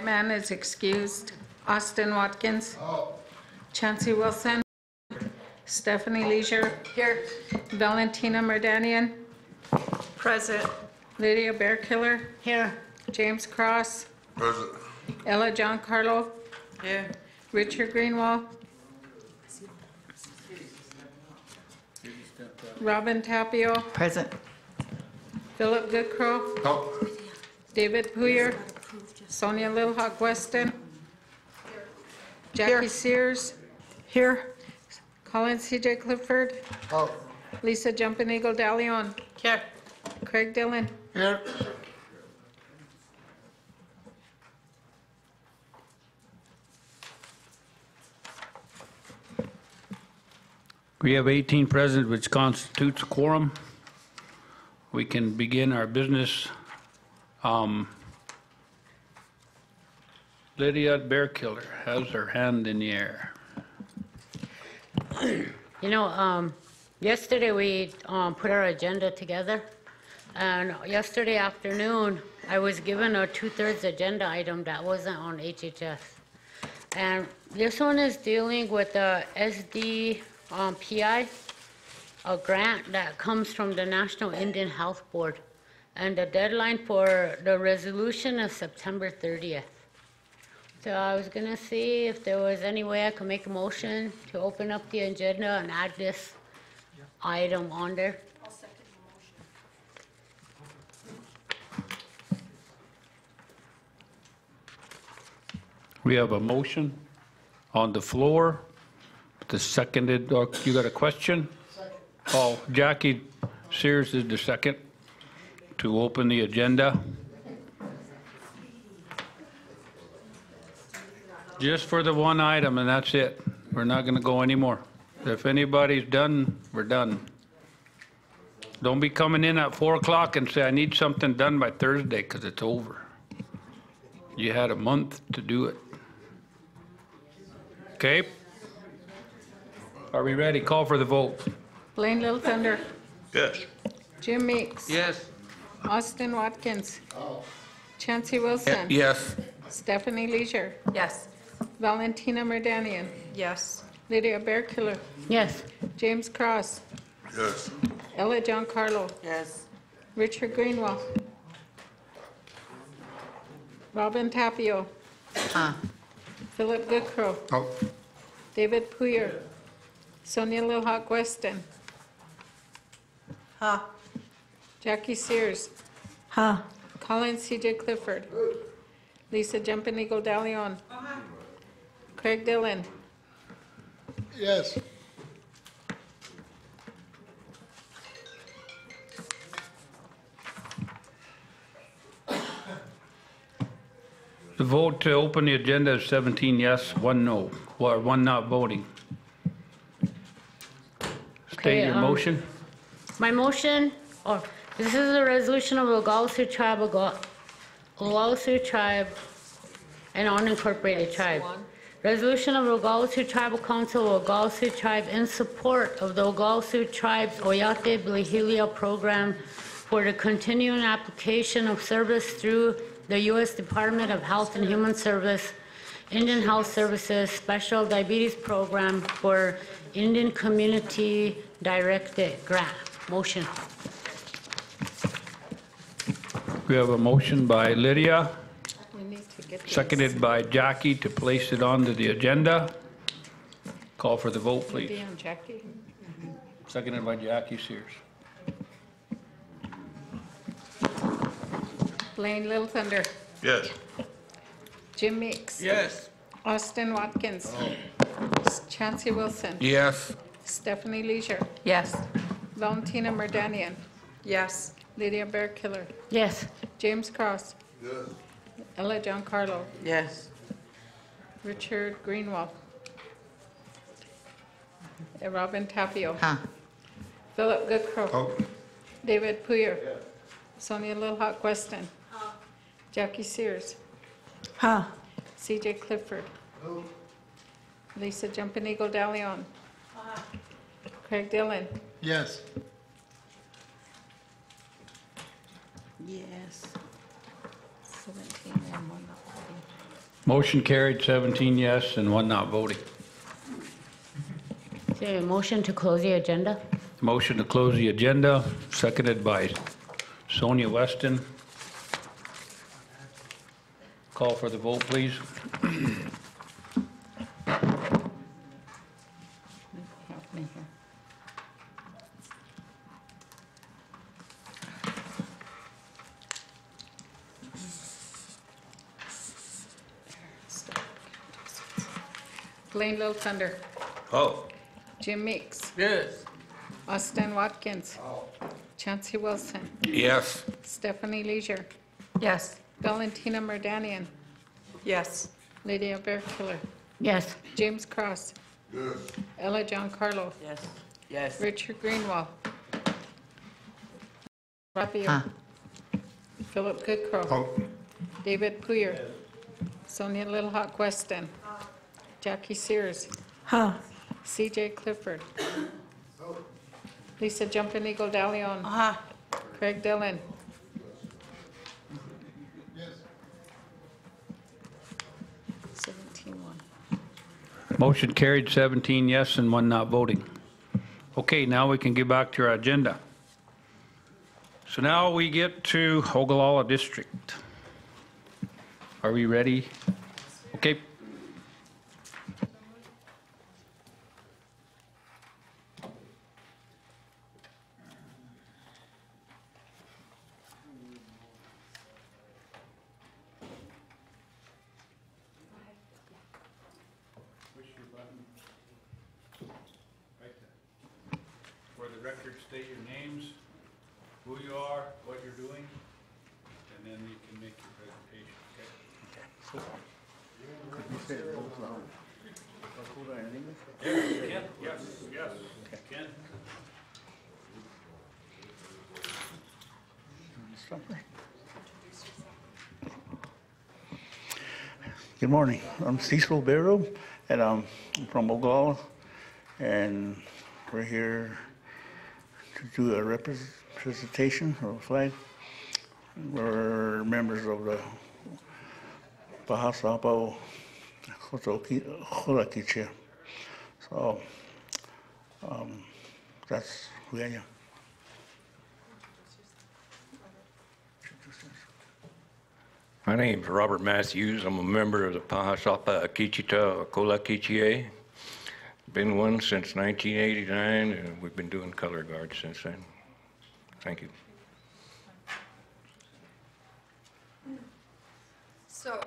Whiteman is excused. Austin Watkins. Chancey Wilson. Stephanie Leisure. Here. Valentina Merdanian. Present. Lydia Bearkiller. Here. James Cross. Present. Ella Giancarlo. Here. Richard Greenwald. Robin Tapio. Present. Philip Goodcrow. Oh. David Puyer. Sonia Lilhawk Weston. Jackie Here. Sears. Here. Colin C.J. Clifford. Oh. Lisa Jumping Eagle Dalleon. Here. Craig Dillon. Here. We have 18 present, which constitutes a quorum. We can begin our business. Lydia Bearkiller has her hand in the air. You know, yesterday we put our agenda together, and yesterday afternoon I was given a 2/3 agenda item that wasn't on HHS. And this one is dealing with the SDPI, a grant that comes from the National Indian Health Board. And the deadline for the resolution is September 30th. So I was gonna see if there was any way I could make a motion to open up the agenda and add this item on there. I'll second the motion. We have a motion on the floor. The seconded, you got a question? Oh, Jackie Sears is the second to open the agenda. Just for the one item, and that's it. We're not gonna go anymore. If anybody's done, we're done. Don't be coming in at 4 o'clock and say, I need something done by Thursday, because it's over. You had a month to do it. Okay? Are we ready? Call for the vote. Blaine Little Thunder. Yes. Jim Meeks. Yes. Austin Watkins. Chancey Wilson. Yes. Stephanie Leisure. Yes. Valentina Merdanian. Yes. Lydia Bearkiller. Yes. James Cross. Yes. Ella Giancarlo. Yes. Richard Greenwald. Robin Tapio. Philip Goodcrow. Oh. David Puyer. Sonia Lilhawk Weston. Ha. Jackie Sears. Ha. Colin C.J. Clifford. Lisa Jumping Eagle Dalleon. Craig Dillon. Yes. The vote to open the agenda is 17 yes, 1 no, or 1 not voting. State Okay, your motion. My motion, this is a resolution of Oglala Sioux Tribe, Oglala Sioux Tribe, and unincorporated tribe. Resolution of Oglala Sioux Tribal Council of Oglala Sioux Tribe in support of the Oglala Sioux Tribe's Oyate Blihilia program for the continuing application of service through the U.S. Department of Health and Human Service, Indian Health Services Special Diabetes Program for Indian Community Directed Grant. Motion. We have a motion by Lydia, We need to get these. seconded by Jackie to place it onto the agenda. Call for the vote, please. Lydia and Jackie. Seconded by Jackie Sears. Blaine Little Thunder. Yes. Jim Meeks. Yes. Austin Watkins. Chancey Wilson. Yes. Stephanie Leisure. Yes. Valentina Merdanian. Yes. Lydia Bearkiller. Yes. James Cross. Yes. Ella Giancarlo. Yes. Richard Greenwald. Robin Tapio. Ha. Philip Goodcrow. Oh. David Puyer. Sonia Lilhawk Weston. Jackie Sears. Ha. C.J. Clifford. Lisa Jumping Eagle Dalleon. Craig Dillon. Yes. Yes. 17 and 1 not voting. Motion carried, 17 yes and 1 not voting. Is there a motion to close the agenda? Motion to close the agenda, seconded by Sonia Weston. Call for the vote, please. Blaine Little Thunder. Oh. Jim Meeks. Yes. Austin Watkins. Chancey Wilson. Yes. Stephanie Leisure. Yes. Valentina Merdanian. Yes. Lydia Bearkiller. Yes. James Cross. Yes. Ella Giancarlo. Yes. Yes. Richard Greenwald. Rapio. Ah. Philip Goodcrow. Oh. David Poyer. Sonia Little Hawk Weston. Jackie Sears. Ha. CJ Clifford. Lisa Jumping Eagle DeLeon. Ha. Craig Dillon. Yes. 17-1. Motion carried, 17 yes and 1 not voting. Okay, now we can get back to our agenda. So now we get to Oglala District. Are we ready? Okay. For the record, state your names, who you are, what you're doing, and then you can make your presentation, okay? Ken, yes, yes, Ken. Good morning. I'm Cecil Barrow, and I'm from Oglala, and we're here to do a representation of a flag. We're members of the Pahasapo Holakiche. So that's who I am. My name's Robert Matthews. I'm a member of the Pahasapa Akichita KOLC-TV. Been one since 1989, and we've been doing color guard since then. Thank you. So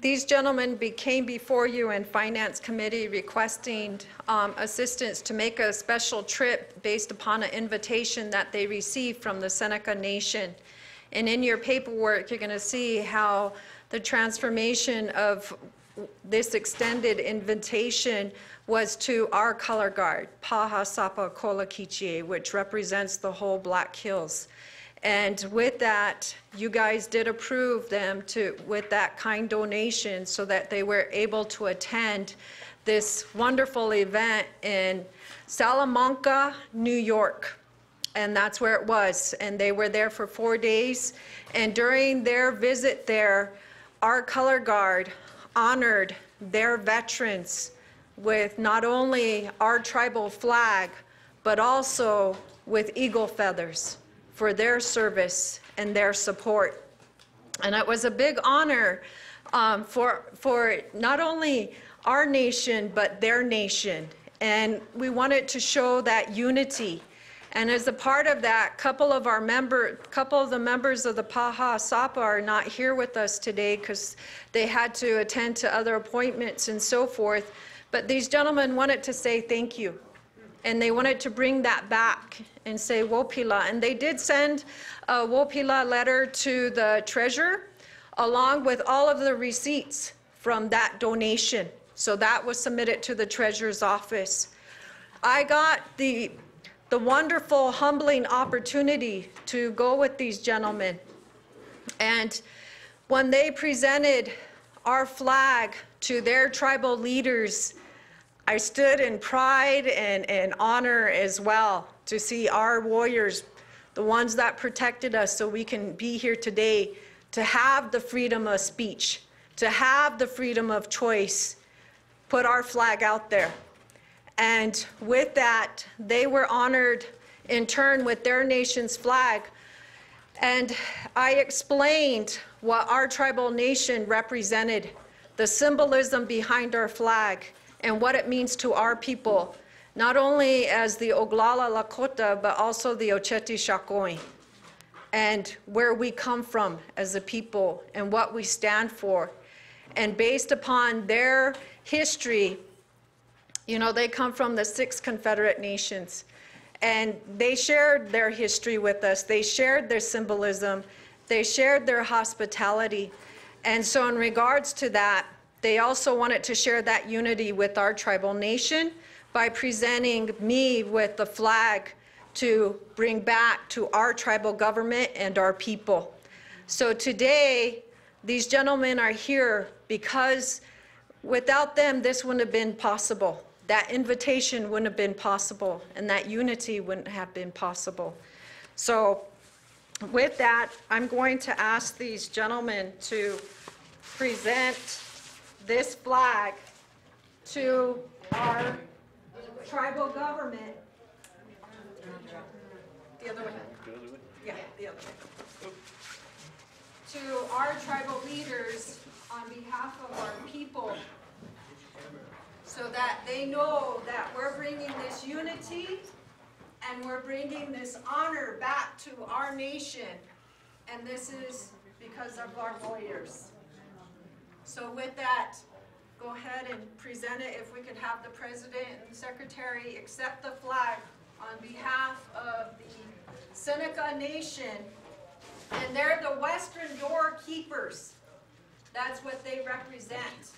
these gentlemen came before you in Finance Committee requesting assistance to make a special trip based upon an invitation that they received from the Seneca Nation. And in your paperwork, you're going to see how the transformation of this extended invitation was to our color guard, Pahasapa KOLC-TV, which represents the whole Black Hills. And with that, you guys did approve them with that kind donation so that they were able to attend this wonderful event in Salamanca, New York. And that's where it was. And they were there for 4 days. And during their visit there, our color guard honored their veterans with not only our tribal flag, but also with eagle feathers for their service and their support. And it was a big honor for not only our nation, but their nation. And we wanted to show that unity. And as a part of that, couple of the members of the Pahasapa are not here with us today because they had to attend to other appointments and so forth. But these gentlemen wanted to say thank you. And they wanted to bring that back and say Wopila. And they did send a Wopila letter to the treasurer along with all of the receipts from that donation. So that was submitted to the treasurer's office. I got the wonderful, humbling opportunity to go with these gentlemen. And when they presented our flag to their tribal leaders, I stood in pride and honor as well to see our warriors, the ones that protected us so we can be here today, to have the freedom of speech, to have the freedom of choice, put our flag out there. And with that, they were honored in turn with their nation's flag. And I explained what our tribal nation represented, the symbolism behind our flag, and what it means to our people, not only as the Oglala Lakota, but also the Ocheti Shakoi, and where we come from as a people and what we stand for. And based upon their history, you know, they come from the 6 Confederate Nations, and they shared their history with us. They shared their symbolism. They shared their hospitality. And so in regards to that, they also wanted to share that unity with our tribal nation by presenting me with the flag to bring back to our tribal government and our people. So today, these gentlemen are here because without them, this wouldn't have been possible. That invitation wouldn't have been possible, and that unity wouldn't have been possible. So with that, I'm going to ask these gentlemen to present this flag to our tribal government. The other way. Yeah, the other way. To our tribal leaders on behalf of our people, so that they know that we're bringing this unity and we're bringing this honor back to our nation. And this is because of our warriors. So with that, go ahead and present it. If we could have the President and Secretary accept the flag on behalf of the Seneca Nation. And they're the Western Door Keepers. That's what they represent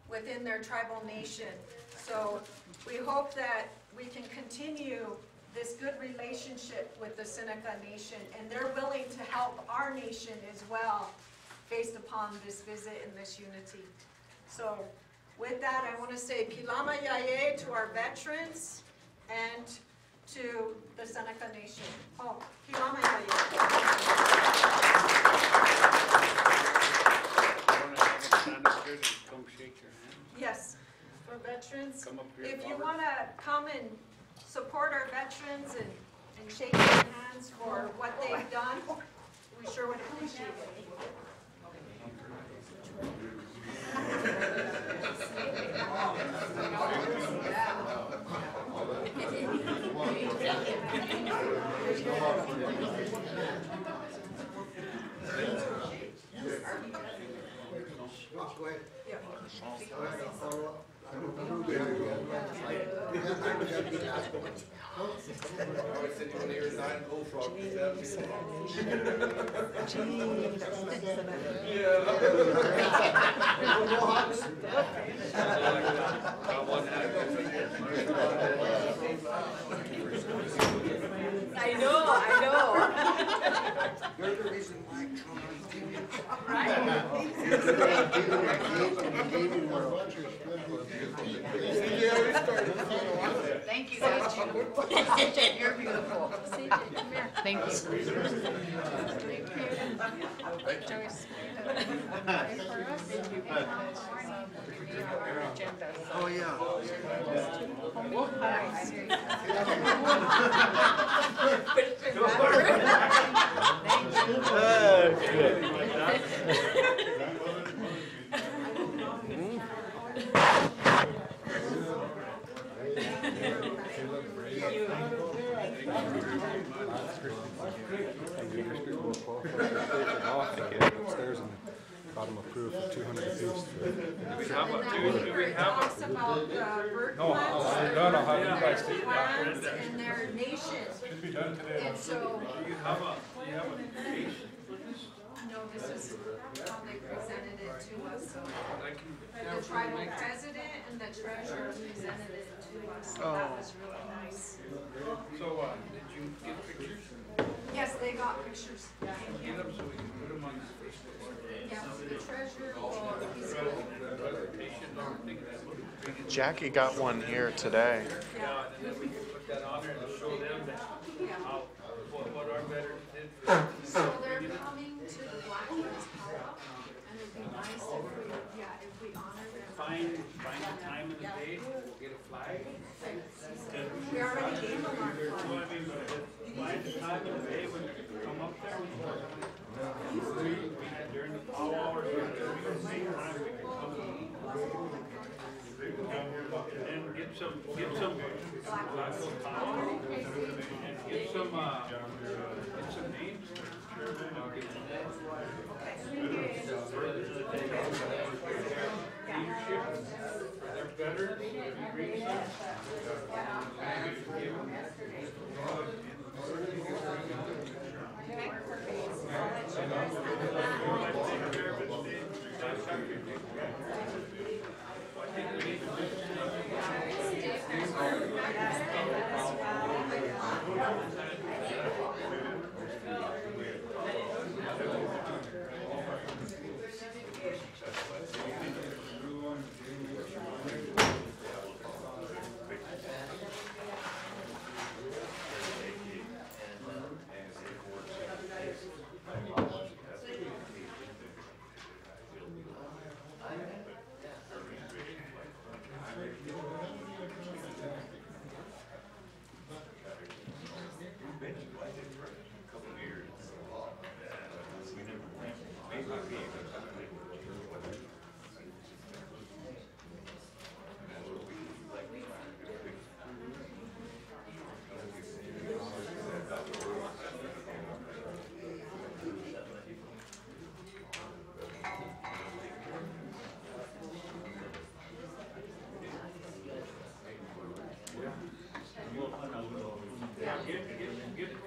within their tribal nation. So we hope that we can continue this good relationship with the Seneca Nation, and they're willing to help our nation as well based upon this visit and this unity. So with that, I want to say Pilama Yaye to our veterans and to the Seneca Nation. Oh, Pilama Yaye. Come shake your hand. Yes, for veterans. Come up here, If you Robert. want to come and support our veterans and shake their hands for what they've done, we sure would appreciate it. I know. You're the reason why Trump Thank you, CJ. You're beautiful. CJ, come here. Thank you. Joyce, pray for us. Our agenda. Oh, yeah. Upstairs and got them approved for 200 apiece. Talks about bird No, we're done. I'll have you guys take plants and their nation. Should be done today. And so, Do you have a case? no, this is how they presented it to us. So I can, the tribal president and the treasurer presented it to us. So that was really nice. so, did you get pictures? Yes, they got pictures. Get them so we can put them on the Facebook. Yeah, the treasurer, he's Jackie got one here today. Yeah, and then we can put that on there and show them that how, what our veterans did. So they're coming to the Black Hills Power, and it'd be nice if we find the time of the day, we'll get a flag. We already gave them our Well, I mean, but find the time of the day when you come up there. We had during the power hours, we can make time, we can come and get some get some names. They're better.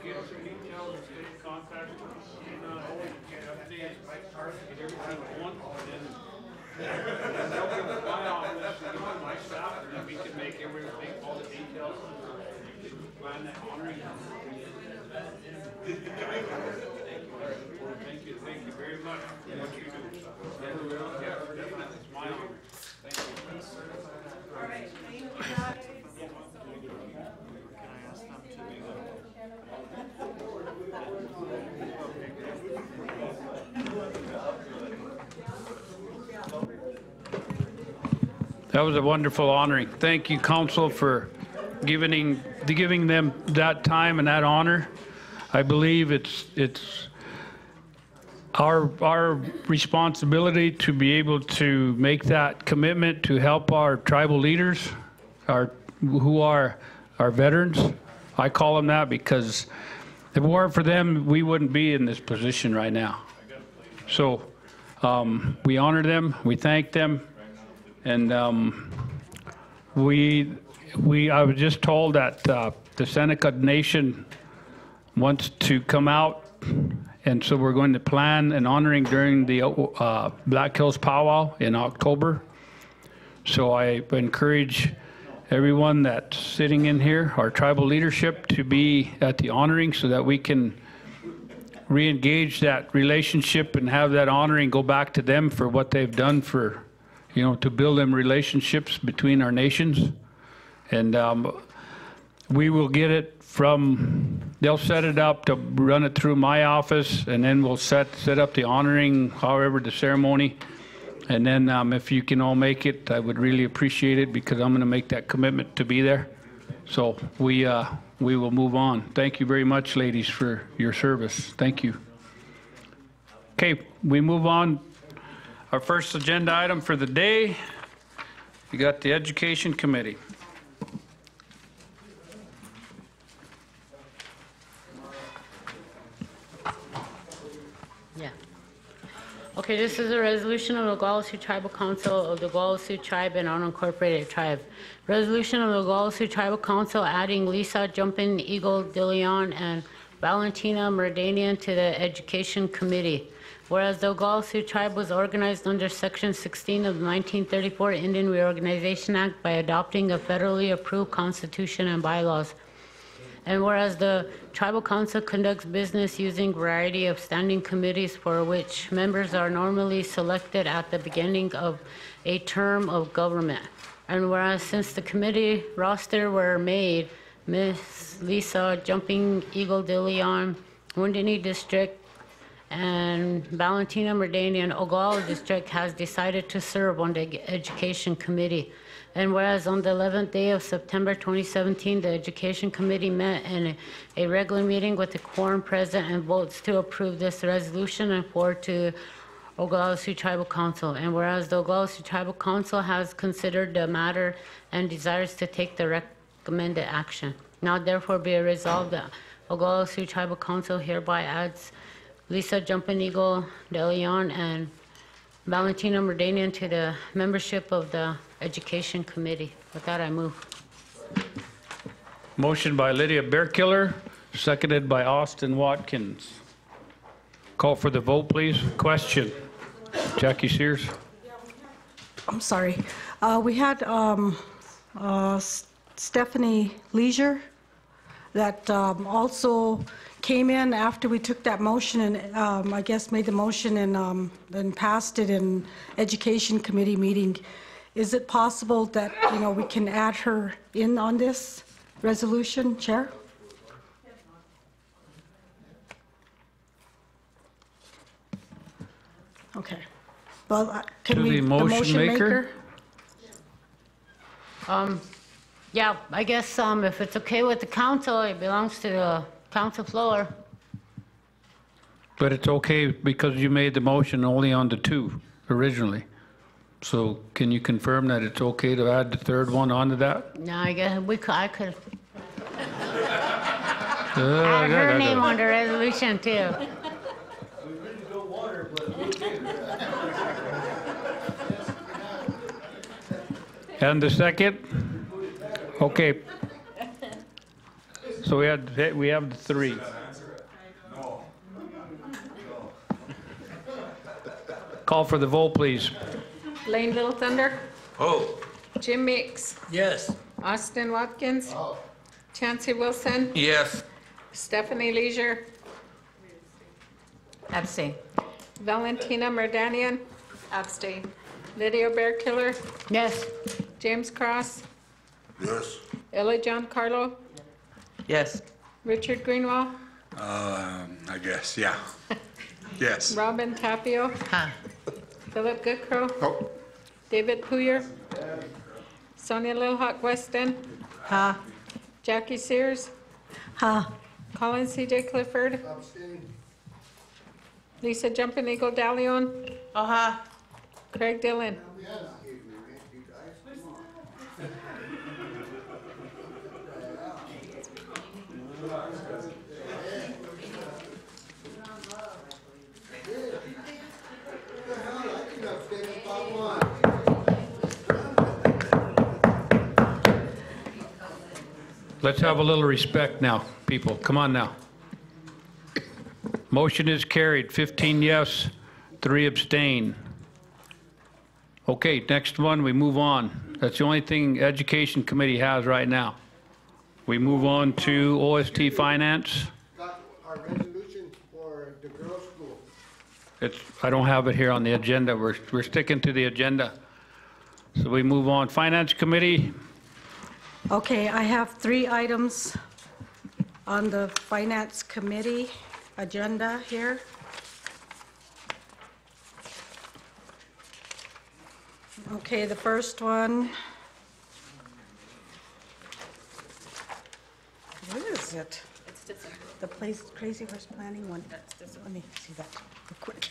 Get us some details and stay in contact with us. Get everything going, and then they'll give us my office and my staff, and then we can make everything, all the details, plan that honoring. Thank you very much for what you do. Yeah, definitely, it's my honor. Thank you. All right, thank you guys. That was a wonderful honoring. Thank you, council, for giving them that time and that honor. I believe it's our responsibility to be able to make that commitment to help our tribal leaders, who are our veterans. I call them that because if it weren't for them, we wouldn't be in this position right now. So we honor them, we thank them, and I was just told that the Seneca Nation wants to come out, and so we're going to plan an honoring during the Black Hills Powwow in October. So I encourage everyone that's sitting in here, our tribal leadership, to be at the honoring so that we can re-engage that relationship and have that honoring go back to them for what they've done for, to build them relationships between our nations. And we will get it they'll set it up to run it through my office, and then we'll set up the honoring, however, the ceremony. And then if you can all make it, I would really appreciate it, because I'm going to make that commitment to be there. So we will move on. Thank you very much, ladies, for your service. Thank you. Okay, we move on. Our first agenda item for the day, we got the Education Committee. Okay, this is a resolution of the Oglala Sioux Tribal Council of the Oglala Sioux Tribe and unincorporated tribe. Resolution of the Oglala Sioux Tribal Council adding Lisa Jumping Eagle DeLeon and Valentina Merdanian to the Education Committee. Whereas the Oglala Sioux Tribe was organized under Section 16 of the 1934 Indian Reorganization Act by adopting a federally approved constitution and bylaws. And whereas the Tribal Council conducts business using a variety of standing committees for which members are normally selected at the beginning of a term of government. And whereas since the committee roster were made, Ms. Lisa Jumping Eagle DeLeon, Wounded Knee District, and Valentina Merdanian, Oglala District, has decided to serve on the Education Committee. And whereas on the 11th day of September 2017, the Education Committee met in a regular meeting with the quorum present and votes to approve this resolution and forward to Oglala Sioux Tribal Council. And whereas the Oglala Sioux Tribal Council has considered the matter and desires to take the recommended action. Now therefore be it resolved that Oglala Sioux Tribal Council hereby adds Lisa Jumping Eagle De Leon and Valentina Merdanian to the membership of the Education Committee. With that, I move. Motion by Lydia Bearkiller, seconded by Austin Watkins. Call for the vote, please. Question. Jackie Sears. I'm sorry. We had Stephanie Leisure that also came in after we took that motion and I guess made the motion and then passed it in Education Committee meeting. Is it possible that, we can add her in on this resolution, Chair? Okay. Well, can To we, the motion maker? Yeah, I guess if it's okay with the council, it belongs to the council floor. But it's okay because you made the motion only on the two originally. So can you confirm that it's okay to add the third one onto that? No, I guess I could add her name on the resolution too. And the second? Okay. So we have the three. Call for the vote, please. Lane Little Thunder, Oh. Jim Meeks, Yes. Austin Watkins, Chancey Wilson, Yes. Stephanie Leisure, Abstain. Valentina Merdanian, Abstain. Lydia Bearkiller, Yes. James Cross, Yes. Ella Giancarlo, Yes. Richard Greenwald, I guess, yeah. Yes. Robin Tapio, Philip Goodcrow, Oh. David Puyer, Sonia Little Hawk Weston, Ha. Jackie Sears, Ha. Colin C.J. Clifford, Lisa Jumping Eagle Dalion, Aha. Craig Dillon. Let's have a little respect now, people. Come on now. Motion is carried, 15 yes, 3 abstain. Okay, next one, we move on. That's the only thing Education Committee has right now. We move on to OST Finance. Got our resolution for the girls' school. I don't have it here on the agenda. We're sticking to the agenda. So we move on. Finance Committee, Okay, I have 3 items on the Finance Committee agenda here. Okay, the first one. What is it? The Crazy Horse Planning one. Let me see that real quick.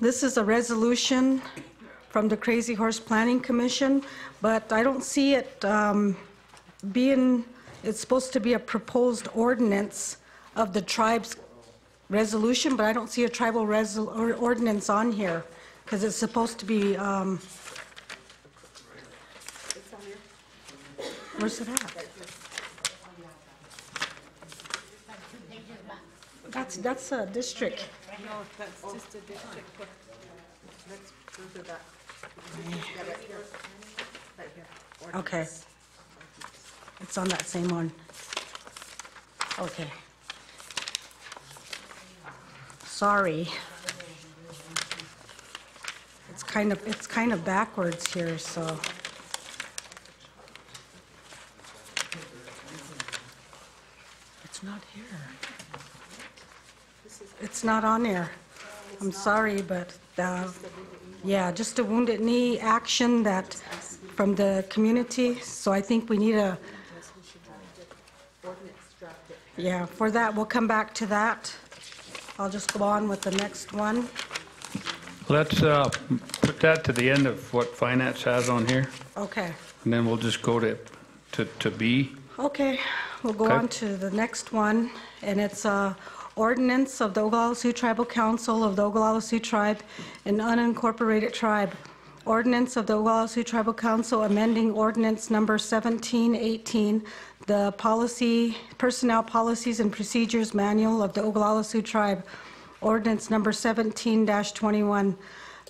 This is a resolution from the Crazy Horse Planning Commission, but I don't see it it's supposed to be a proposed ordinance of the tribe's resolution, but I don't see a tribal ordinance on here, because it's supposed to be, where's it at? That's a district. No, that's just a district. Let's go to that. Yeah, right here. Right here. Okay. It's on that same one. Okay. Sorry. It's kind of backwards here, so. It's not here. it's not on there. I'm sorry, but, yeah, just a Wounded Knee action that, from the community, so I think we need a, yeah, for that, we'll come back to that. I'll just go on with the next one. Let's put that to the end of what finance has on here, Okay. and then we'll just go to B. Okay, we'll go Okay. on to the next one, and it's ordinance of the Oglala Sioux Tribal Council of the Oglala Sioux Tribe, an unincorporated tribe. Ordinance of the Oglala Sioux Tribal Council amending ordinance number 1718, the personnel policies and procedures manual of the Oglala Sioux Tribe. Ordinance number 17-21,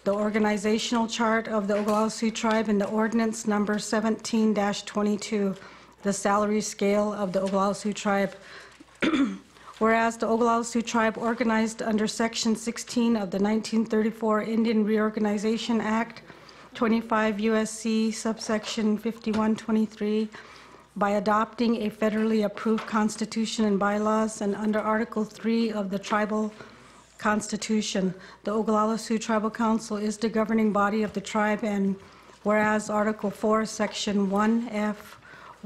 the organizational chart of the Oglala Sioux Tribe, and the ordinance number 17-22, the salary scale of the Oglala Sioux Tribe. Whereas the Oglala Sioux Tribe organized under Section 16 of the 1934 Indian Reorganization Act, 25 U.S.C. subsection 5123, by adopting a federally approved constitution and bylaws, and under Article 3 of the Tribal Constitution, the Oglala Sioux Tribal Council is the governing body of the tribe, and whereas Article 4, Section 1F,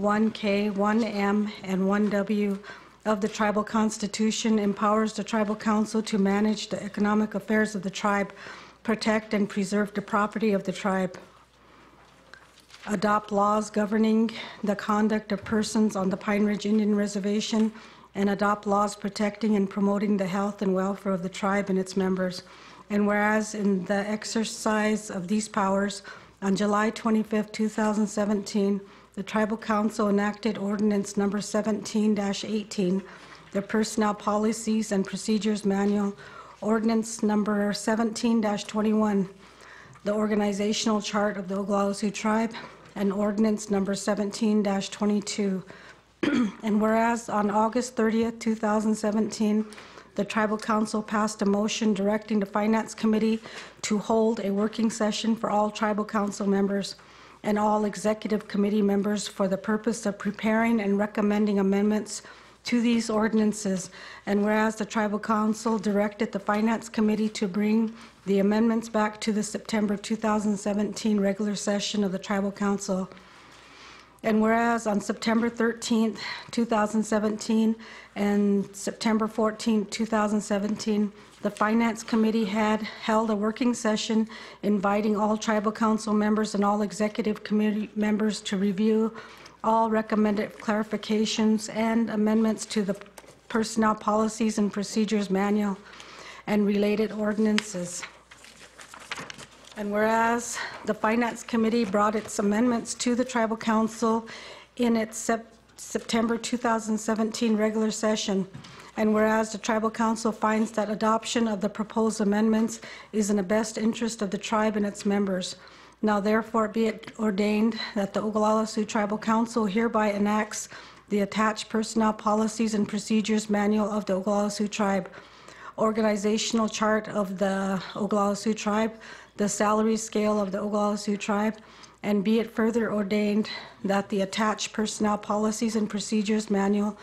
1K, 1M, and 1W of the Tribal Constitution empowers the Tribal Council to manage the economic affairs of the tribe, protect and preserve the property of the tribe, adopt laws governing the conduct of persons on the Pine Ridge Indian Reservation, and adopt laws protecting and promoting the health and welfare of the tribe and its members. And whereas in the exercise of these powers, on July 25, 2017, the Tribal Council enacted Ordinance Number 17-18, the Personnel Policies and Procedures Manual, Ordinance Number 17-21, the Organizational Chart of the Oglala Sioux Tribe, and Ordinance Number 17-22. And whereas on August 30th, 2017, the Tribal Council passed a motion directing the Finance Committee to hold a working session for all Tribal Council members and all Executive Committee members for the purpose of preparing and recommending amendments to these ordinances. And whereas the Tribal Council directed the Finance Committee to bring the amendments back to the September 2017 regular session of the Tribal Council. And whereas on September 13th, 2017 and September 14th, 2017, the Finance Committee had held a working session inviting all Tribal Council members and all Executive Committee members to review all recommended clarifications and amendments to the Personnel Policies and Procedures Manual and related ordinances. And whereas the Finance Committee brought its amendments to the Tribal Council in its September 2017 regular session, and whereas the Tribal Council finds that adoption of the proposed amendments is in the best interest of the tribe and its members, now therefore be it ordained that the Oglala Sioux Tribal Council hereby enacts the attached Personnel Policies and Procedures Manual of the Oglala Sioux Tribe, Organizational Chart of the Oglala Sioux Tribe, the Salary Scale of the Oglala Sioux Tribe, and be it further ordained that the attached Personnel Policies and Procedures Manual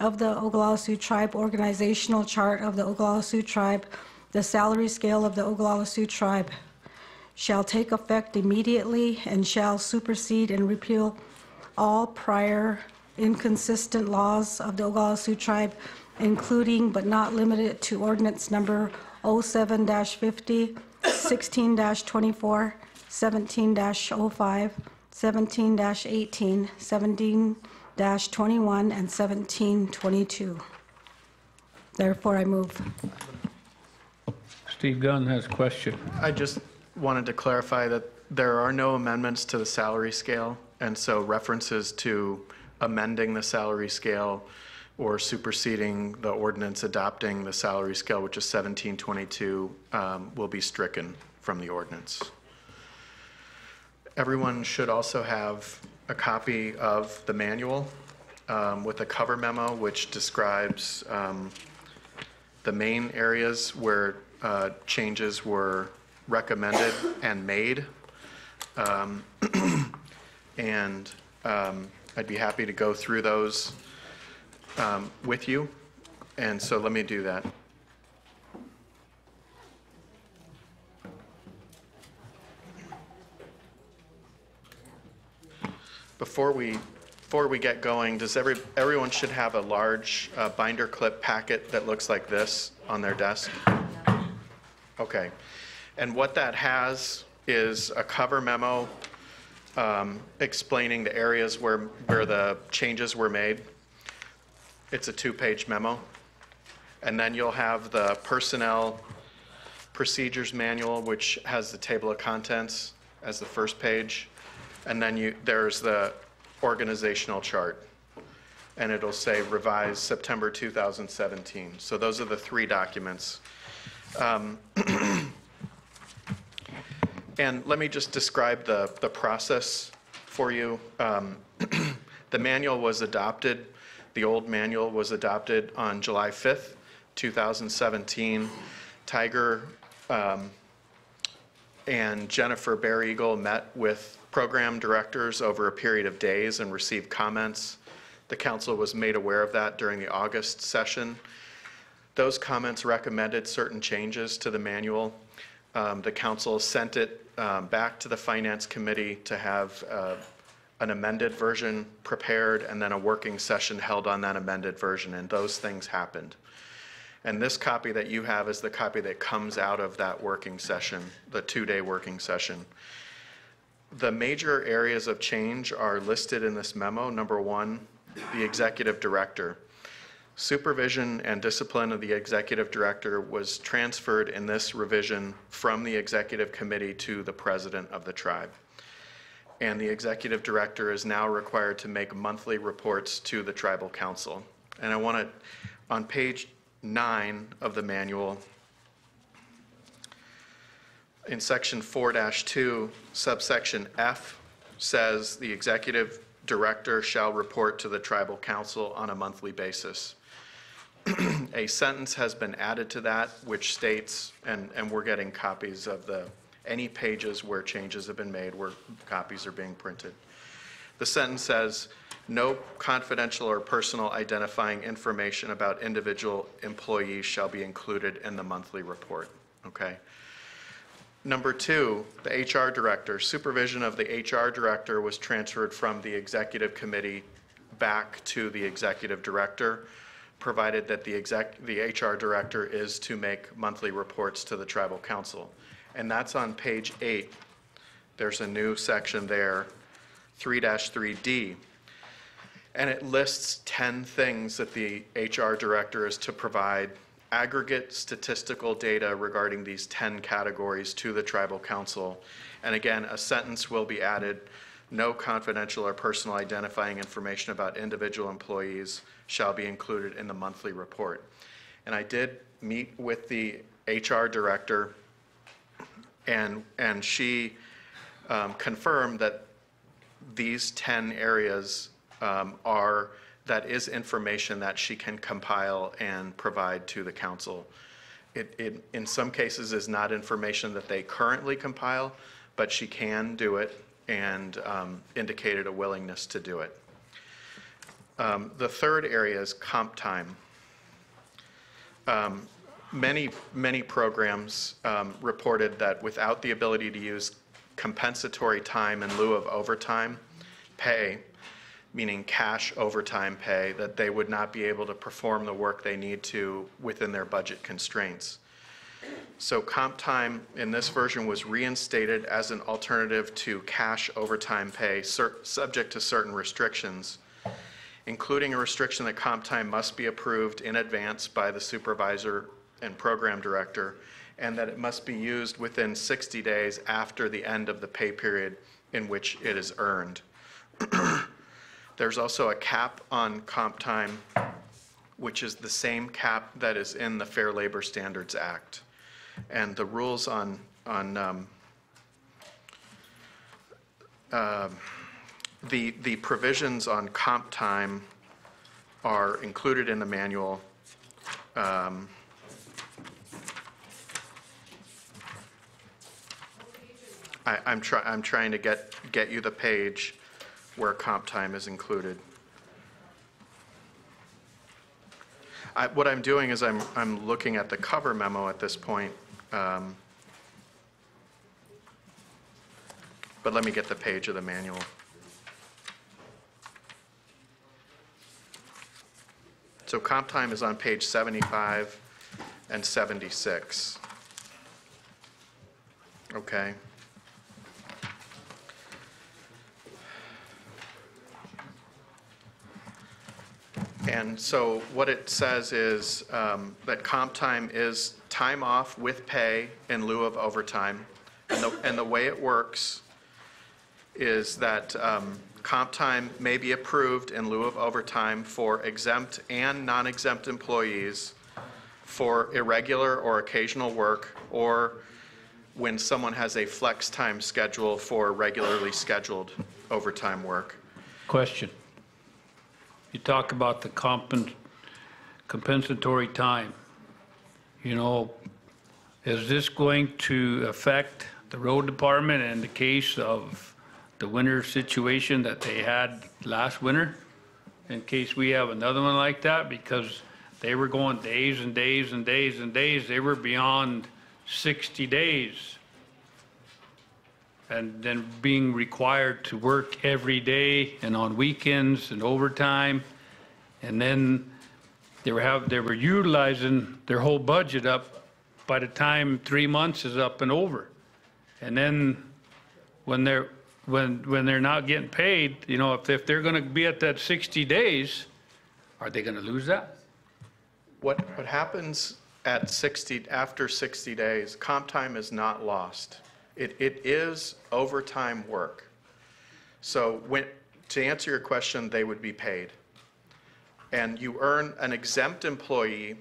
of the Oglala Sioux Tribe, Organizational Chart of the Oglala Sioux Tribe, the Salary Scale of the Oglala Sioux Tribe, shall take effect immediately and shall supersede and repeal all prior inconsistent laws of the Oglala Sioux Tribe, including but not limited to Ordinance Number 07-50, 16-24, 17-05, 17-18, 17-21, and 17-22. Therefore, I move. Steve Gunn has a question. I just wanted to clarify that there are no amendments to the salary scale, and so references to amending the salary scale or superseding the ordinance adopting the salary scale, which is 1722, will be stricken from the ordinance. Everyone should also have a copy of the manual with a cover memo which describes the main areas where changes were recommended and made. And I'd be happy to go through those with you. And so let me do that. Before we get going, does everyone should have a large binder clip packet that looks like this on their desk? Okay. And what that has is a cover memo explaining the areas where the changes were made. It's a 2-page memo. And then you'll have the personnel procedures manual, which has the table of contents as the first page. And then there's the organizational chart. And it'll say revised September 2017. So those are the 3 documents. And let me just describe the process for you. The manual was adopted, the old manual was adopted on July 5th, 2017. Tiger and Jennifer Bear Eagle met with program directors over a period of days and received comments. The council was made aware of that during the August session. Those comments recommended certain changes to the manual. The council sent it back to the Finance Committee to have an amended version prepared and then a working session held on that amended version, and those things happened. And this copy that you have is the copy that comes out of that working session, the 2-day working session. The major areas of change are listed in this memo. Number 1, the executive director. Supervision and discipline of the executive director was transferred in this revision from the executive committee to the president of the tribe. And the executive director is now required to make monthly reports to the tribal council. And I want to, on page 9 of the manual, in section 4-2, subsection F says the executive director shall report to the tribal council on a monthly basis. A sentence has been added to that which states, and we're getting copies of any pages where changes have been made, where copies are being printed. The sentence says, no confidential or personal identifying information about individual employees shall be included in the monthly report, okay? Number 2, the HR director. Supervision of the HR director was transferred from the executive committee back to the executive director, provided that the HR director is to make monthly reports to the tribal council. And that's on page 8. There's a new section there, 3-3D. And it lists 10 things that the HR director is to provide aggregate statistical data regarding these 10 categories to the tribal council. And again, a sentence will be added, no confidential or personal identifying information about individual employees shall be included in the monthly report. And I did meet with the HR director, and she confirmed that these 10 areas that is information that she can compile and provide to the council. It in some cases is not information that they currently compile, but she can do it and indicated a willingness to do it. The third area is comp time. Many programs reported that without the ability to use compensatory time in lieu of overtime pay, meaning cash overtime pay, that they would not be able to perform the work they need to within their budget constraints. So comp time in this version was reinstated as an alternative to cash overtime pay, subject to certain restrictions, including a restriction that comp time must be approved in advance by the supervisor and program director, and that it must be used within 60 days after the end of the pay period in which it is earned. There's also a cap on comp time, which is the same cap that is in the Fair Labor Standards Act. And the rules on the provisions on comp time are included in the manual. I'm trying to get you the page where comp time is included. What I'm doing is I'm looking at the cover memo at this point, but let me get the page of the manual. So comp time is on page 75 and 76. Okay. And so what it says is that comp time is time off with pay in lieu of overtime. And the way it works is that comp time may be approved in lieu of overtime for exempt and non-exempt employees for irregular or occasional work, or when someone has a flex time schedule for regularly scheduled overtime work. Question. You talk about the compensatory time. You know, is this going to affect the road department in the case of the winter situation that they had last winter? In case we have another one like that, because they were going days and days and days and days. They were beyond 60 days. And then being required to work every day and on weekends and overtime. And then they were utilizing their whole budget up by the time 3 months is up and over. And then when they're not getting paid, you know, if they're going to be at that 60 days, are they going to lose that? What happens at 60, after 60 days, comp time is not lost. It is overtime work. So to answer your question, they would be paid. And you earn, an exempt employee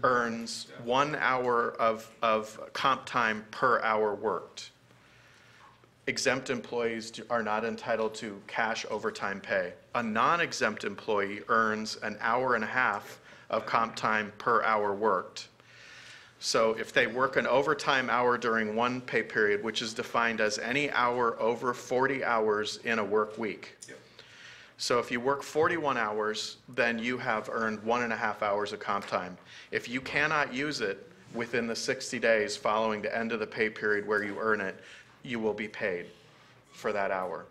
earns 1 hour of comp time per hour worked. Exempt employees are not entitled to cash overtime pay. A non-exempt employee earns an hour and a half of comp time per hour worked. So if they work an overtime hour during one pay period, which is defined as any hour over 40 hours in a work week. Yep. So if you work 41 hours, then you have earned 1.5 hours of comp time. If you cannot use it within the 60 days following the end of the pay period where you earn it, you will be paid for that hour.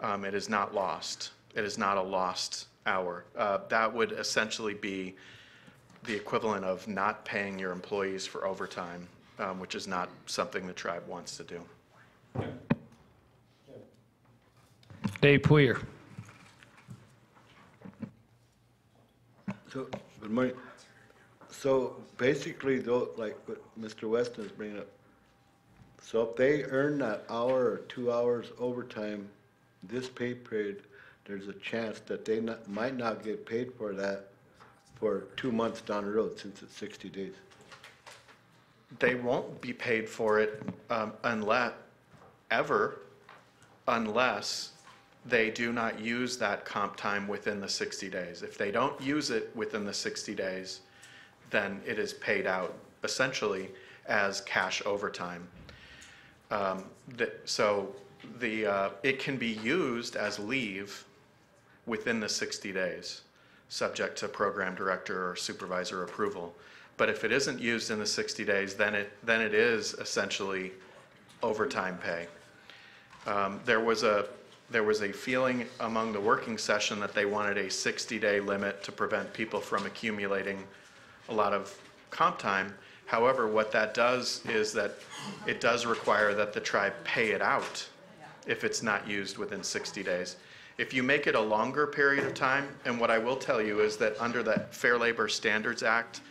It is not lost. It is not a lost hour. That would essentially be the equivalent of not paying your employees for overtime, which is not something the tribe wants to do. Dave Poyer. So, good morning. So basically, though, like what Mr. Weston is bringing up, so if they earn that hour or 2 hours overtime this pay period, there's a chance that they might not get paid for that for 2 months down the road, since it's 60 days. They won't be paid for it unless they do not use that comp time within the 60 days. If they don't use it within the 60 days, then it is paid out essentially as cash overtime. It can be used as leave within the 60 days, subject to program director or supervisor approval. But if it isn't used in the 60 days, then it is essentially overtime pay. There was a feeling among the working session that they wanted a 60-day limit to prevent people from accumulating a lot of comp time. However, what that does is that it does require that the tribe pay it out if it's not used within 60 days. If you make it a longer period of time, and what I will tell you is that under the Fair Labor Standards Act,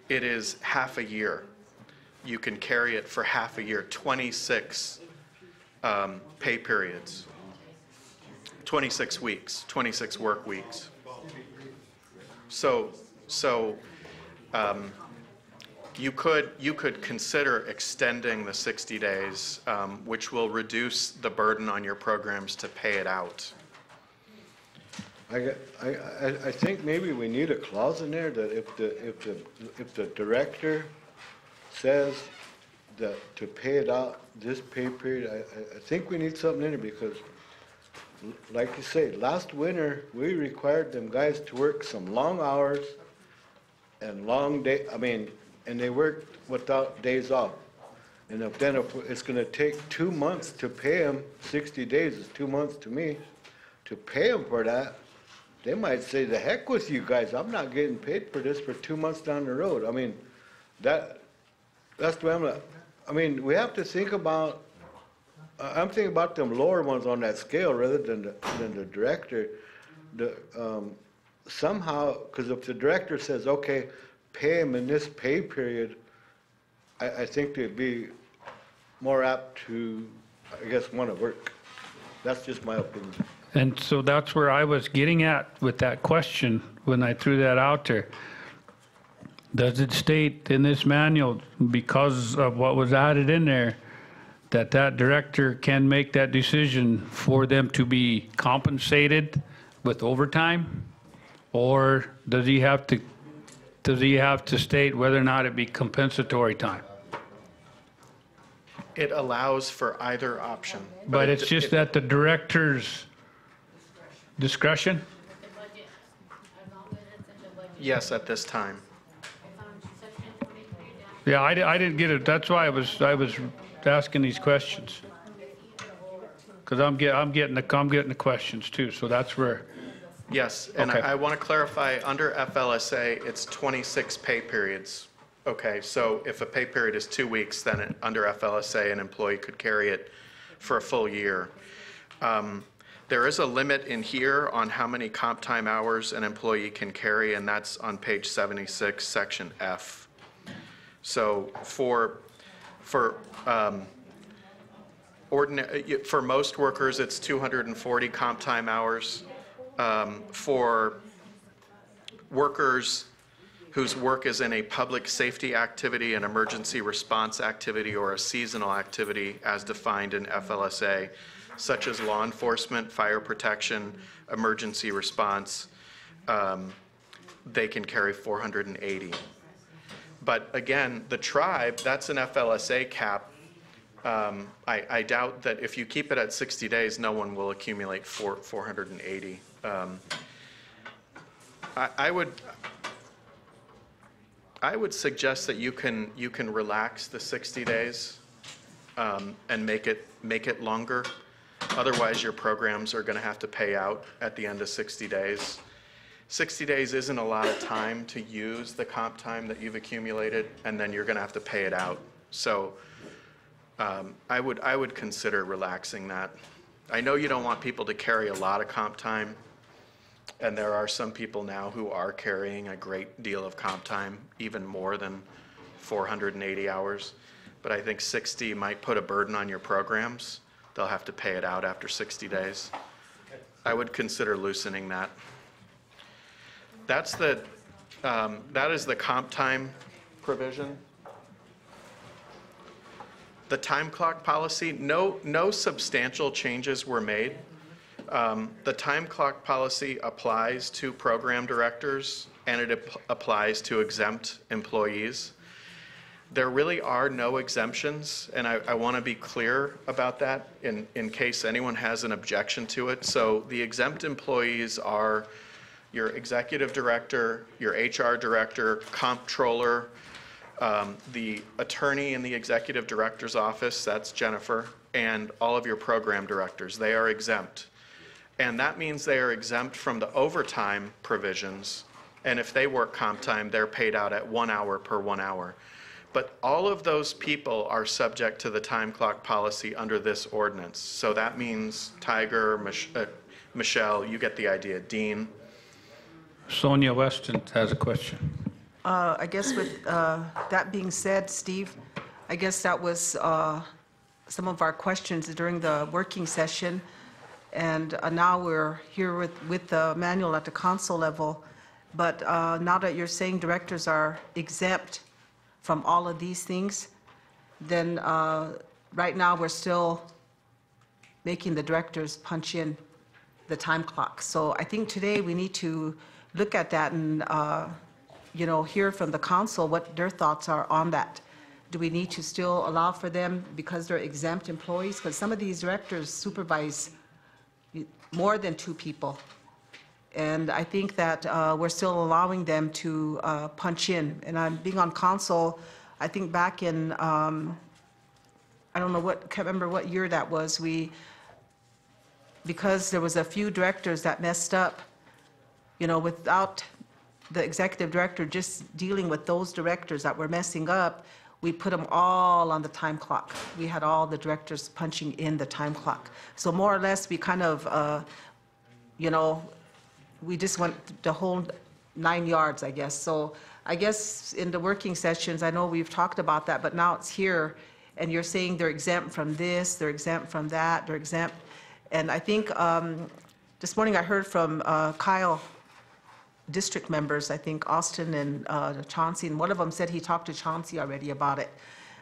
it is half a year. You can carry it for half a year, 26 pay periods, 26 weeks, 26 work weeks. So you could consider extending the 60 days, which will reduce the burden on your programs to pay it out. I think maybe we need a clause in there that if the director says that to pay it out this pay period, I think we need something in there, because like you say, last winter we required them guys to work some long hours and long day. And they worked without days off. And if it's going to take 2 months to pay them, 60 days is 2 months to me, to pay them for that, they might say, the heck with you guys, I'm not getting paid for this for 2 months down the road. I mean, that's the way I'm like, I mean, we have to think about, I'm thinking about them lower ones on that scale rather than the director. Somehow, because if the director says, okay, pay him in this pay period, I think they'd be more apt to, I guess, want to work. That's just my opinion. And so that's where I was getting at with that question when I threw that out there. Does it state in this manual, because of what was added in there, that that director can make that decision for them to be compensated with overtime? Or does he have to state whether or not it be compensatory time? It allows for either option. But it's just at the director's discretion? Yes, at this time. Yeah, I didn't get it. That's why I was asking these questions. Because I'm getting the questions too, so that's where. Yes, and Okay. I want to clarify, under FLSA, it's 26 pay periods. Okay, so if a pay period is 2 weeks, then under FLSA, an employee could carry it for a full year. There is a limit in here on how many comp time hours an employee can carry, and that's on page 76, section F. So for most workers, it's 240 comp time hours. For workers whose work is in a public safety activity, an emergency response activity, or a seasonal activity as defined in FLSA, such as law enforcement, fire protection, emergency response, they can carry 480. But again, the tribe, that's an FLSA cap. I doubt that if you keep it at 60 days, no one will accumulate 480. I would suggest that you can relax the 60 days and make it longer. Otherwise, your programs are going to have to pay out at the end of 60 days. 60 days isn't a lot of time to use the comp time that you've accumulated, and then you're going to have to pay it out. So I would consider relaxing that. I know you don't want people to carry a lot of comp time, and there are some people now who are carrying a great deal of comp time, even more than 480 hours. But I think 60 might put a burden on your programs. They'll have to pay it out after 60 days. I would consider loosening that. That is the comp time provision. The time clock policy, no substantial changes were made. The time clock policy applies to program directors, and it applies to exempt employees. There really are no exemptions, and I want to be clear about that in case anyone has an objection to it. So the exempt employees are your executive director, your HR director, comptroller, the attorney in the executive director's office, that's Jennifer, and all of your program directors. They are exempt. And that means they are exempt from the overtime provisions. And if they work comp time, they're paid out at 1 hour per 1 hour. But all of those people are subject to the time clock policy under this ordinance. So that means Tiger, Michelle, you get the idea, Dean. Sonia Weston has a question. I guess with that being said, Steve, I guess that was some of our questions during the working session. And now we're here with the manual at the council level. But now that you're saying directors are exempt from all of these things, then right now we're still making the directors punch in the time clock. So I think today we need to look at that and hear from the council what their thoughts are on that. Do we need to still allow for them because they're exempt employees? Because some of these directors supervise more than 2 people. And I think that we're still allowing them to punch in. And I'm being on council, I think back in, I don't know can't remember what year that was, because there was a few directors that messed up, without the executive director just dealing with those directors that were messing up, we put them all on the time clock. We had all the directors punching in the time clock. So more or less, we kind of, we just went the whole 9 yards, I guess. So I guess in the working sessions, I know we've talked about that, but now it's here, and you're saying they're exempt from this, they're exempt from that, they're exempt. And I think this morning I heard from Kyle, district members, I think Austin and Chauncey, and one of them said he talked to Chauncey already about it.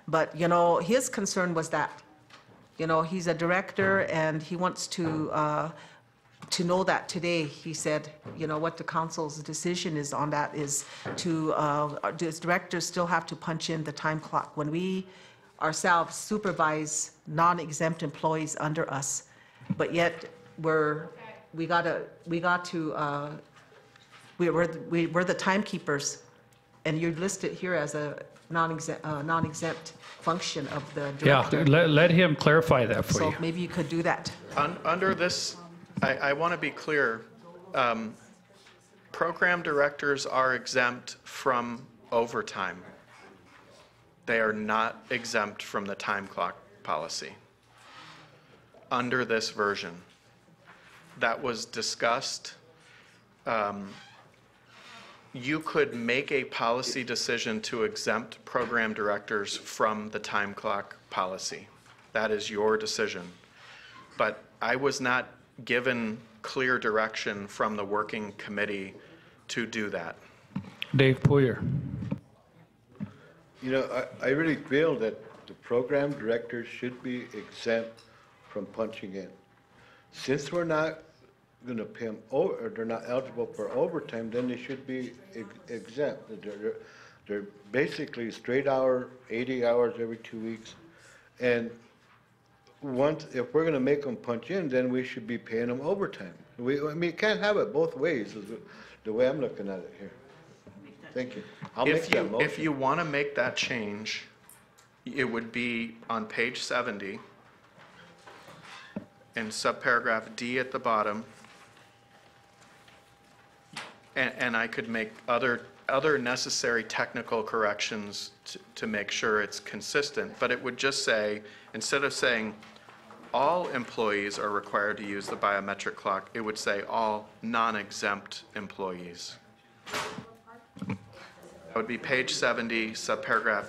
But, his concern was that, he's a director and he wants to know that today. He said, what the council's decision is on that is to, does directors still have to punch in the time clock when we ourselves supervise non-exempt employees under us, but yet we're the timekeepers, and you're listed here as a non-exempt function of the director. Yeah, let him clarify that for you. So maybe you could do that. Under this, I want to be clear. Program directors are exempt from overtime. They are not exempt from the time clock policy. Under this version, that was discussed. You could make a policy decision to exempt program directors from the time clock policy. That is your decision. But I was not given clear direction from the working committee to do that. Dave Poyer. I really feel that the program directors should be exempt from punching in. Since we're not going to pay them, or they're not eligible for overtime, then they should be exempt. They're basically straight hour, 80 hours every 2 weeks. And if we're going to make them punch in, then we should be paying them overtime. You can't have it both ways, is the way I'm looking at it here. Thank you. I'll make that motion. If you want to make that change, it would be on page 70 in subparagraph D at the bottom. And I could make other necessary technical corrections to make sure it's consistent. But it would just say, instead of saying all employees are required to use the biometric clock, it would say all non-exempt employees. That would be page 70, subparagraph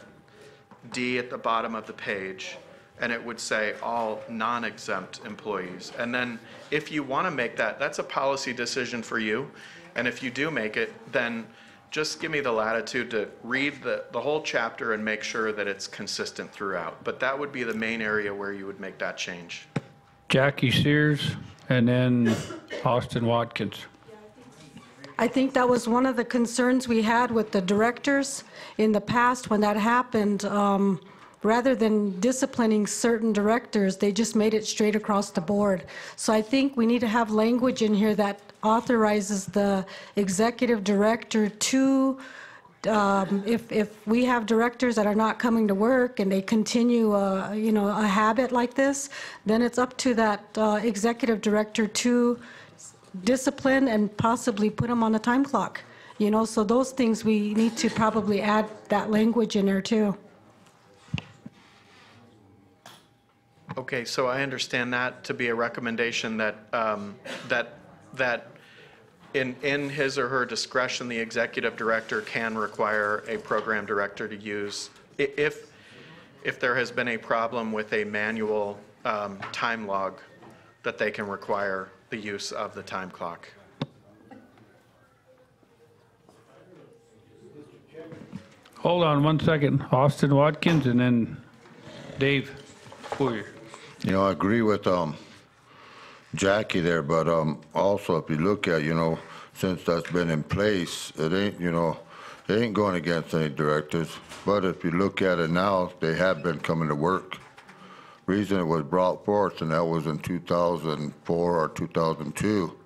D at the bottom of the page, and it would say all non-exempt employees. And then if you want to make that, that's a policy decision for you. And if you do make it, then just give me the latitude to read the whole chapter and make sure that it's consistent throughout. But that would be the main area where you would make that change. Jackie Sears, and then Austin Watkins. I think that was one of the concerns we had with the directors in the past when that happened. Rather than disciplining certain directors, they just made it straight across the board. So I think we need to have language in here that authorizes the executive director to, if we have directors that are not coming to work and they continue, a habit like this, then it's up to that executive director to discipline and possibly put them on the time clock. So those things we need to probably add that language in there too. Okay, so I understand that to be a recommendation that that in his or her discretion, the executive director can require a program director to use, if there has been a problem with a manual time log, that they can require the use of the time clock. Hold on 1 second. Austin Watkins and then Dave Poyer. I agree with Jackie there, but also if you look at, since that's been in place, it ain't, it ain't going against any directors. But if you look at it now, they have been coming to work. Reason it was brought forth, and that was in 2004 or 2002,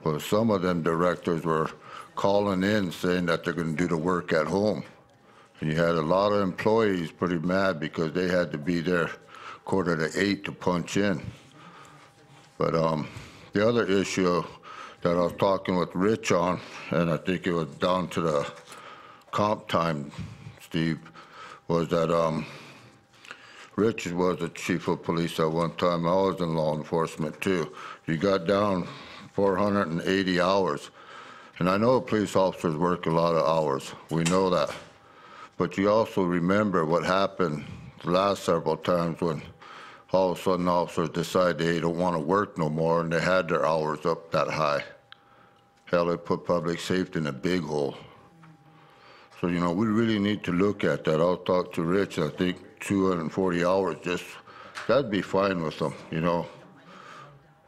was some of them directors were calling in saying that they're going to do the work at home. And you had a lot of employees pretty mad because they had to be there 7:45 to punch in. But the other issue that I was talking with Rich on, and I think it was down to the comp time, Steve, was that Rich was the chief of police at one time. I was in law enforcement too. You got down 480 hours. And I know police officers work a lot of hours. We know that. But you also remember what happened the last several times when all of a sudden officers decide they don't want to work no more and they had their hours up that high. Hell, it put public safety in a big hole. So, you know, we really need to look at that. I'll talk to Rich. I think 240 hours, just, that'd be fine with them, you know.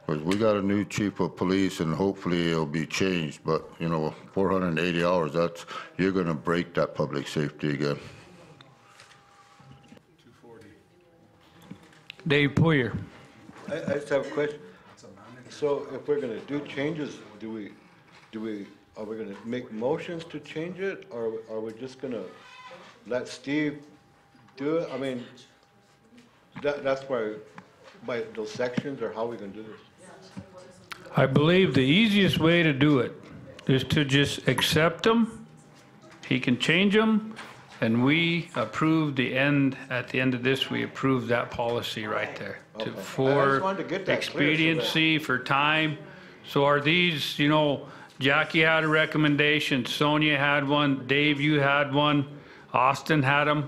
Because we got a new chief of police and hopefully it'll be changed. But, you know, 480 hours, that's, you're going to break that public safety again. Dave Poyer. I just have a question. So if we're gonna do changes, are we gonna make motions to change it, or are we just gonna let Steve do it? I mean, that's why, by those sections, or how are we gonna do this? I believe the easiest way to do it is to just accept them. He can change them, and we approve at the end of this, we approve that policy right there. Okay. I just For wanted to get that clear so that- expediency, for time. So are these, you know, Jackie had a recommendation, Sonia had one, Dave, you had one, Austin had them.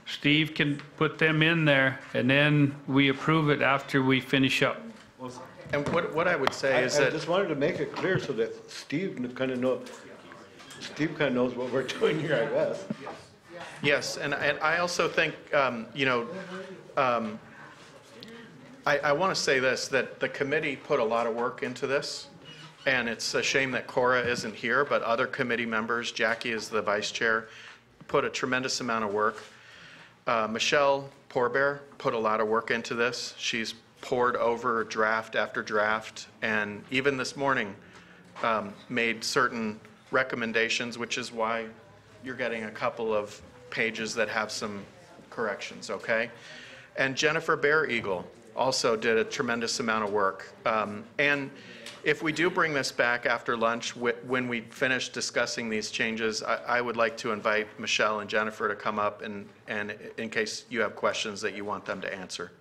Steve can put them in there, and then we approve it after we finish up. And what I would say is I that, just wanted to make it clear so that Steve kind of knows what we're doing here, I guess. yes, and I also think, you know, I want to say this, that the committee put a lot of work into this, and it's a shame that Cora isn't here, but other committee members, Jackie is the vice chair, put a tremendous amount of work. Michelle Porbear put a lot of work into this. She's pored over draft after draft, and even this morning made certain recommendations, which is why you're getting a couple of pages that have some corrections, okay? And Jennifer Bear Eagle also did a tremendous amount of work. And if we do bring this back after lunch, when we finish discussing these changes, I would like to invite Michelle and Jennifer to come up and in case you have questions that you want them to answer.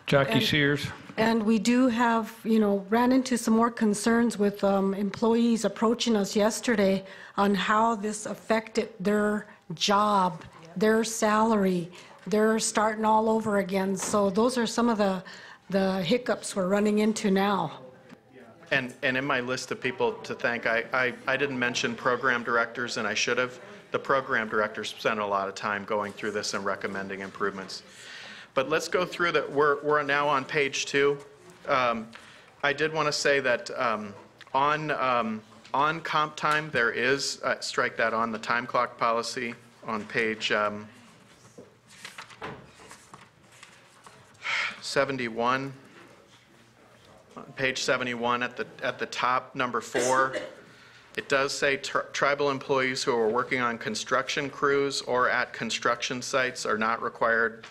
Jackie Sears. And we do have, you know, ran into some more concerns with employees approaching us yesterday on how this affected their job, their salary. They're starting all over again. So those are some of the hiccups we're running into now. And in my list of people to thank, I didn't mention program directors, and I should have. The program directors spent a lot of time going through this and recommending improvements. But let's go through that. We're now on page 2. I did want to say that on comp time, there is, strike that on the time clock policy on page 71. On page 71 at the top, number 4, it does say tribal employees who are working on construction crews or at construction sites are not required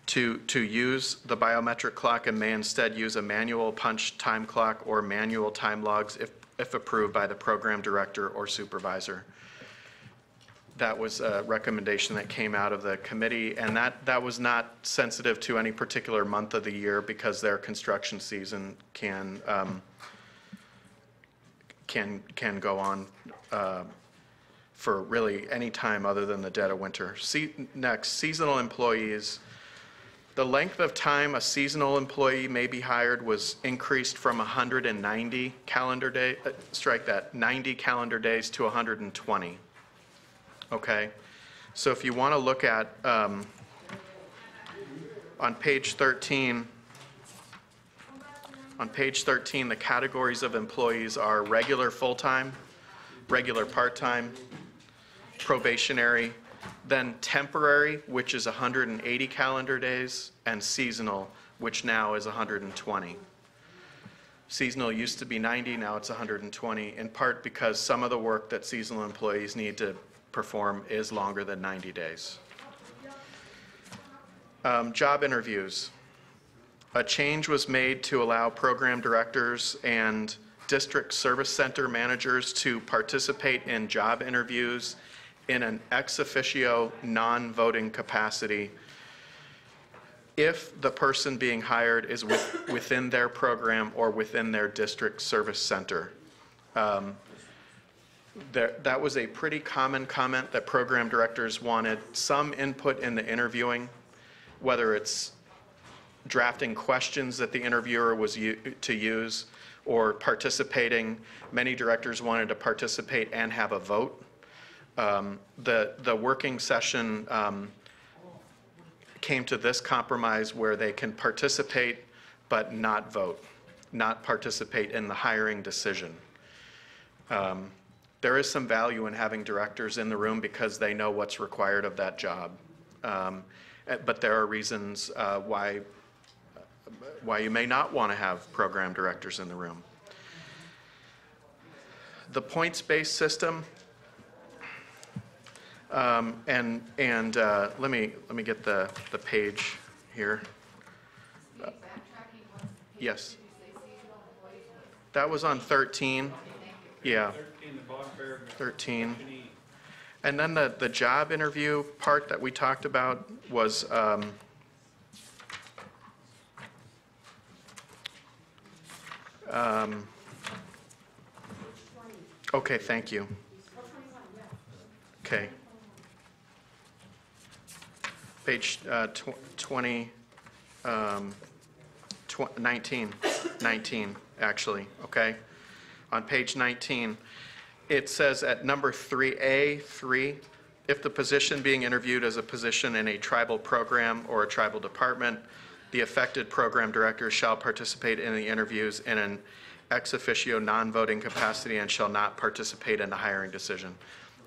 to use the biometric clock and may instead use a manual punch time clock or manual time logs if approved by the program director or supervisor. That was a recommendation that came out of the committee, and that was not sensitive to any particular month of the year because their construction season can go on for really any time other than the dead of winter. Next, seasonal employees. The length of time a seasonal employee may be hired was increased from 190 calendar days, strike that, 90 calendar days to 120. Okay, so if you want to look at, on page 13, the categories of employees are regular full-time, regular part-time, probationary, then temporary, which is 180 calendar days, and seasonal, which now is 120. Seasonal used to be 90, now it's 120, in part because some of the work that seasonal employees need to perform is longer than 90 days. Job interviews. A change was made to allow program directors and district service center managers to participate in job interviews in an ex officio, non-voting capacity if the person being hired is within their program or within their district service center. That was a pretty common comment that program directors wanted some input in the interviewing, whether it's drafting questions that the interviewer was to use or participating. Many directors wanted to participate and have a vote. The working session came to this compromise where they can participate but not vote, not participate in the hiring decision. There is some value in having directors in the room because they know what's required of that job. But there are reasons why you may not want to have program directors in the room. The points-based system, let me get the page here. Yes. That was on 13. Yeah. 13. And then the job interview part that we talked about was okay, thank you. Okay. Page 19, actually, okay? On page 19, it says at number 3A, if the position being interviewed is a position in a tribal program or a tribal department, the affected program director shall participate in the interviews in an ex officio non-voting capacity and shall not participate in the hiring decision.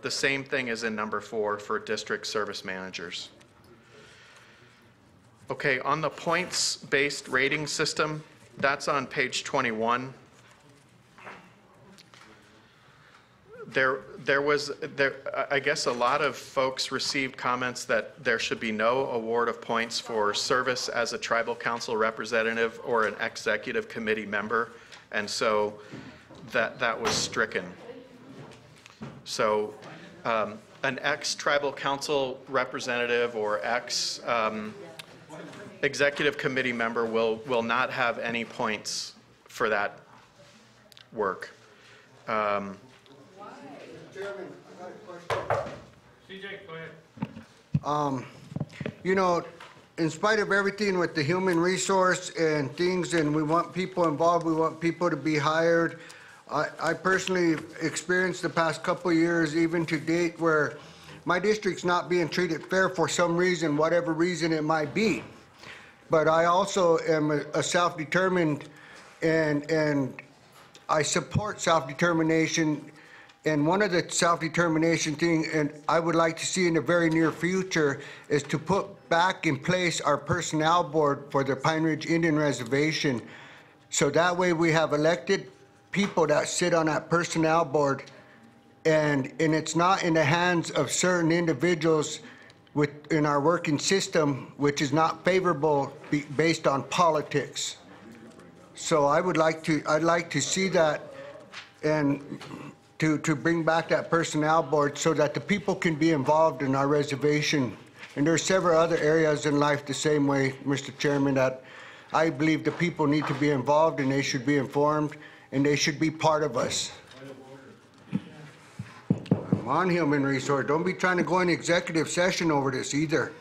The same thing is in number 4 for district service managers. Okay, on the points-based rating system, that's on page 21. I guess a lot of folks received comments that there should be no award of points for service as a tribal council representative or an executive committee member, and so that was stricken. So an ex-tribal council representative or ex-executive committee member will not have any points for that work. Chairman, I got a question. CJ, go ahead. You know, in spite of everything with the human resource and things, and we want people involved, we want people to be hired, I personally experienced the past couple of years, even to date, where my district's not being treated fair for some reason, whatever reason it might be. But I also am a self-determined, and I support self-determination. And one of the self-determination thing, and I would like to see in the very near future, is to put back in place our personnel board for the Pine Ridge Indian Reservation. So that way we have elected people that sit on that personnel board, and it's not in the hands of certain individuals in our working system, which is not favorable based on politics. So I'd like to see that, and to bring back that personnel board so that the people can be involved in our reservation. And there's several other areas in life the same way, Mr. Chairman, that I believe the people need to be involved and they should be informed and they should be part of us. I'm on human resource. Don't be trying to go in executive session over this either.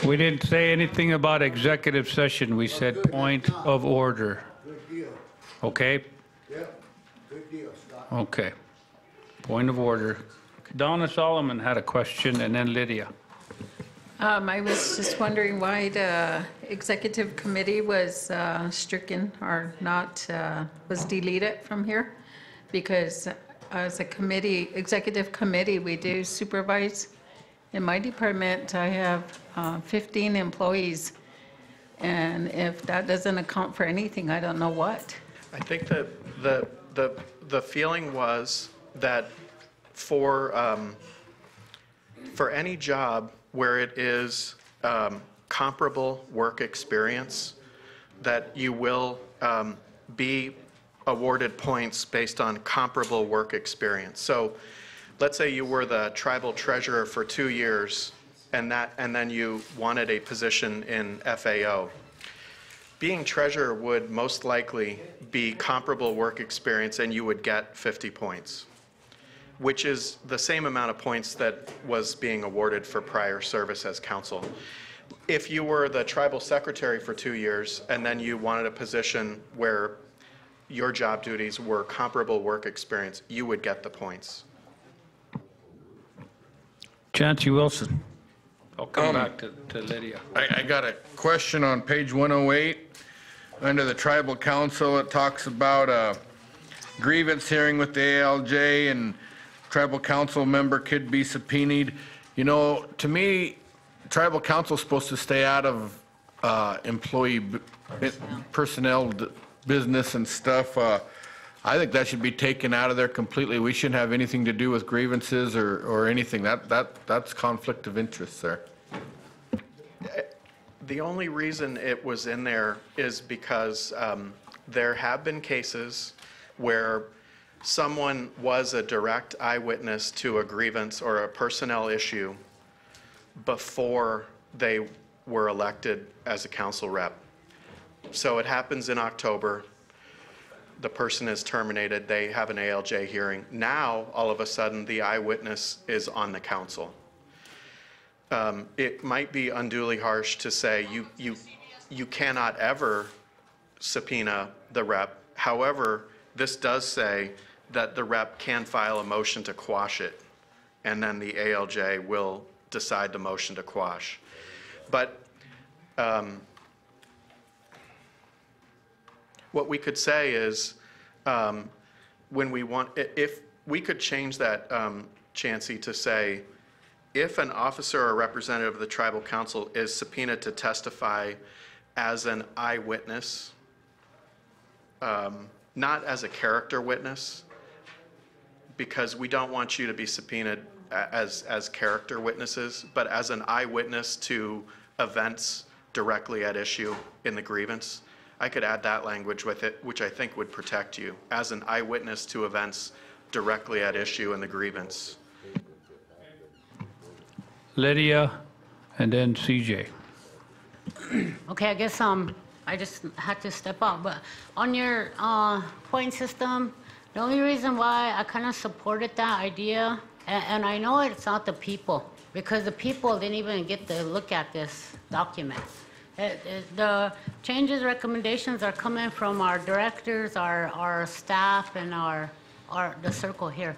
We didn't say anything about executive session. We said point of order. Good deal. Okay? Yep, good deal, Scott. Okay. Point of order. Donna Solomon had a question, and then Lydia. I was just wondering why the executive committee was stricken or not, was deleted from here. Because as a committee, executive committee, we do supervise. In my department, I have 15 employees, and if that doesn't account for anything, I don't know what. I think that the feeling was that for any job where it is comparable work experience, that you will be awarded points based on comparable work experience. So let's say you were the tribal treasurer for 2 years and then you wanted a position in FAO. Being treasurer would most likely be comparable work experience and you would get 50 points, which is the same amount of points that was being awarded for prior service as council. If you were the tribal secretary for 2 years and then you wanted a position where your job duties were comparable work experience, you would get the points. Chancey Wilson. I'll come back to Lydia. I got a question on page 108. Under the tribal council, it talks about a grievance hearing with the ALJ and tribal council member could be subpoenaed. You know, to me, tribal council is supposed to stay out of employee personnel business and stuff. I think that should be taken out of there completely. We shouldn't have anything to do with grievances or anything. That's conflict of interest there. The only reason it was in there is because there have been cases where someone was a direct eyewitness to a grievance or a personnel issue before they were elected as a council rep. So it happens in October. The person is terminated. They have an ALJ hearing. Now, all of a sudden, the eyewitness is on the council. It might be unduly harsh to say you cannot ever subpoena the rep. However, this does say that the rep can file a motion to quash it, and then the ALJ will decide the motion to quash. But what we could say is, when we want, if we could change that, Chancey, to say, if an officer or representative of the tribal council is subpoenaed to testify as an eyewitness, not as a character witness, because we don't want you to be subpoenaed as character witnesses, but as an eyewitness to events directly at issue in the grievance. I could add that language with it, which I think would protect you, as an eyewitness to events directly at issue in the grievance. Lydia, and then CJ. Okay, I guess I just had to step out, but on your point system, the only reason why I kind of supported that idea, and I know it's not the people, because the people didn't even get to look at this document. The changes, recommendations are coming from our directors, our staff, and the circle here.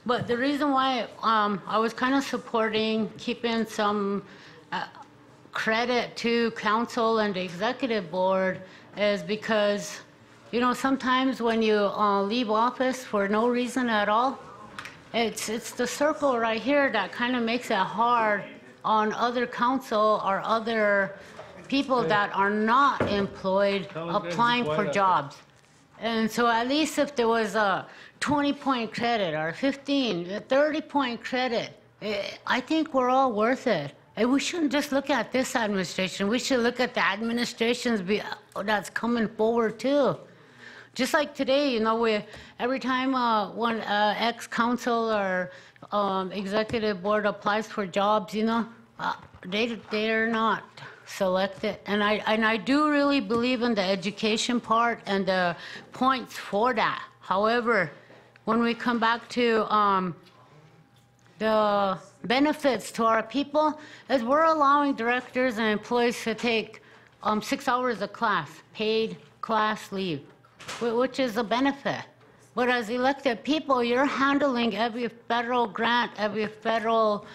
But the reason why I was kind of supporting keeping some credit to council and the executive board is because, you know, sometimes when you leave office for no reason at all, it's the circle right here that kind of makes it hard on other council or other people that are not employed applying for jobs. And so at least if there was a 20-point credit or 15, 30-point credit, I think we're all worth it. And we shouldn't just look at this administration. We should look at the administrations that's coming forward too. Just like today, you know, every time one ex-council or executive board applies for jobs, you know, they're not selected. And I do really believe in the education part and the points for that. However, when we come back to the benefits to our people, is we're allowing directors and employees to take 6 hours of class, paid class leave, which is a benefit. But as elected people, you're handling every federal grant, every federal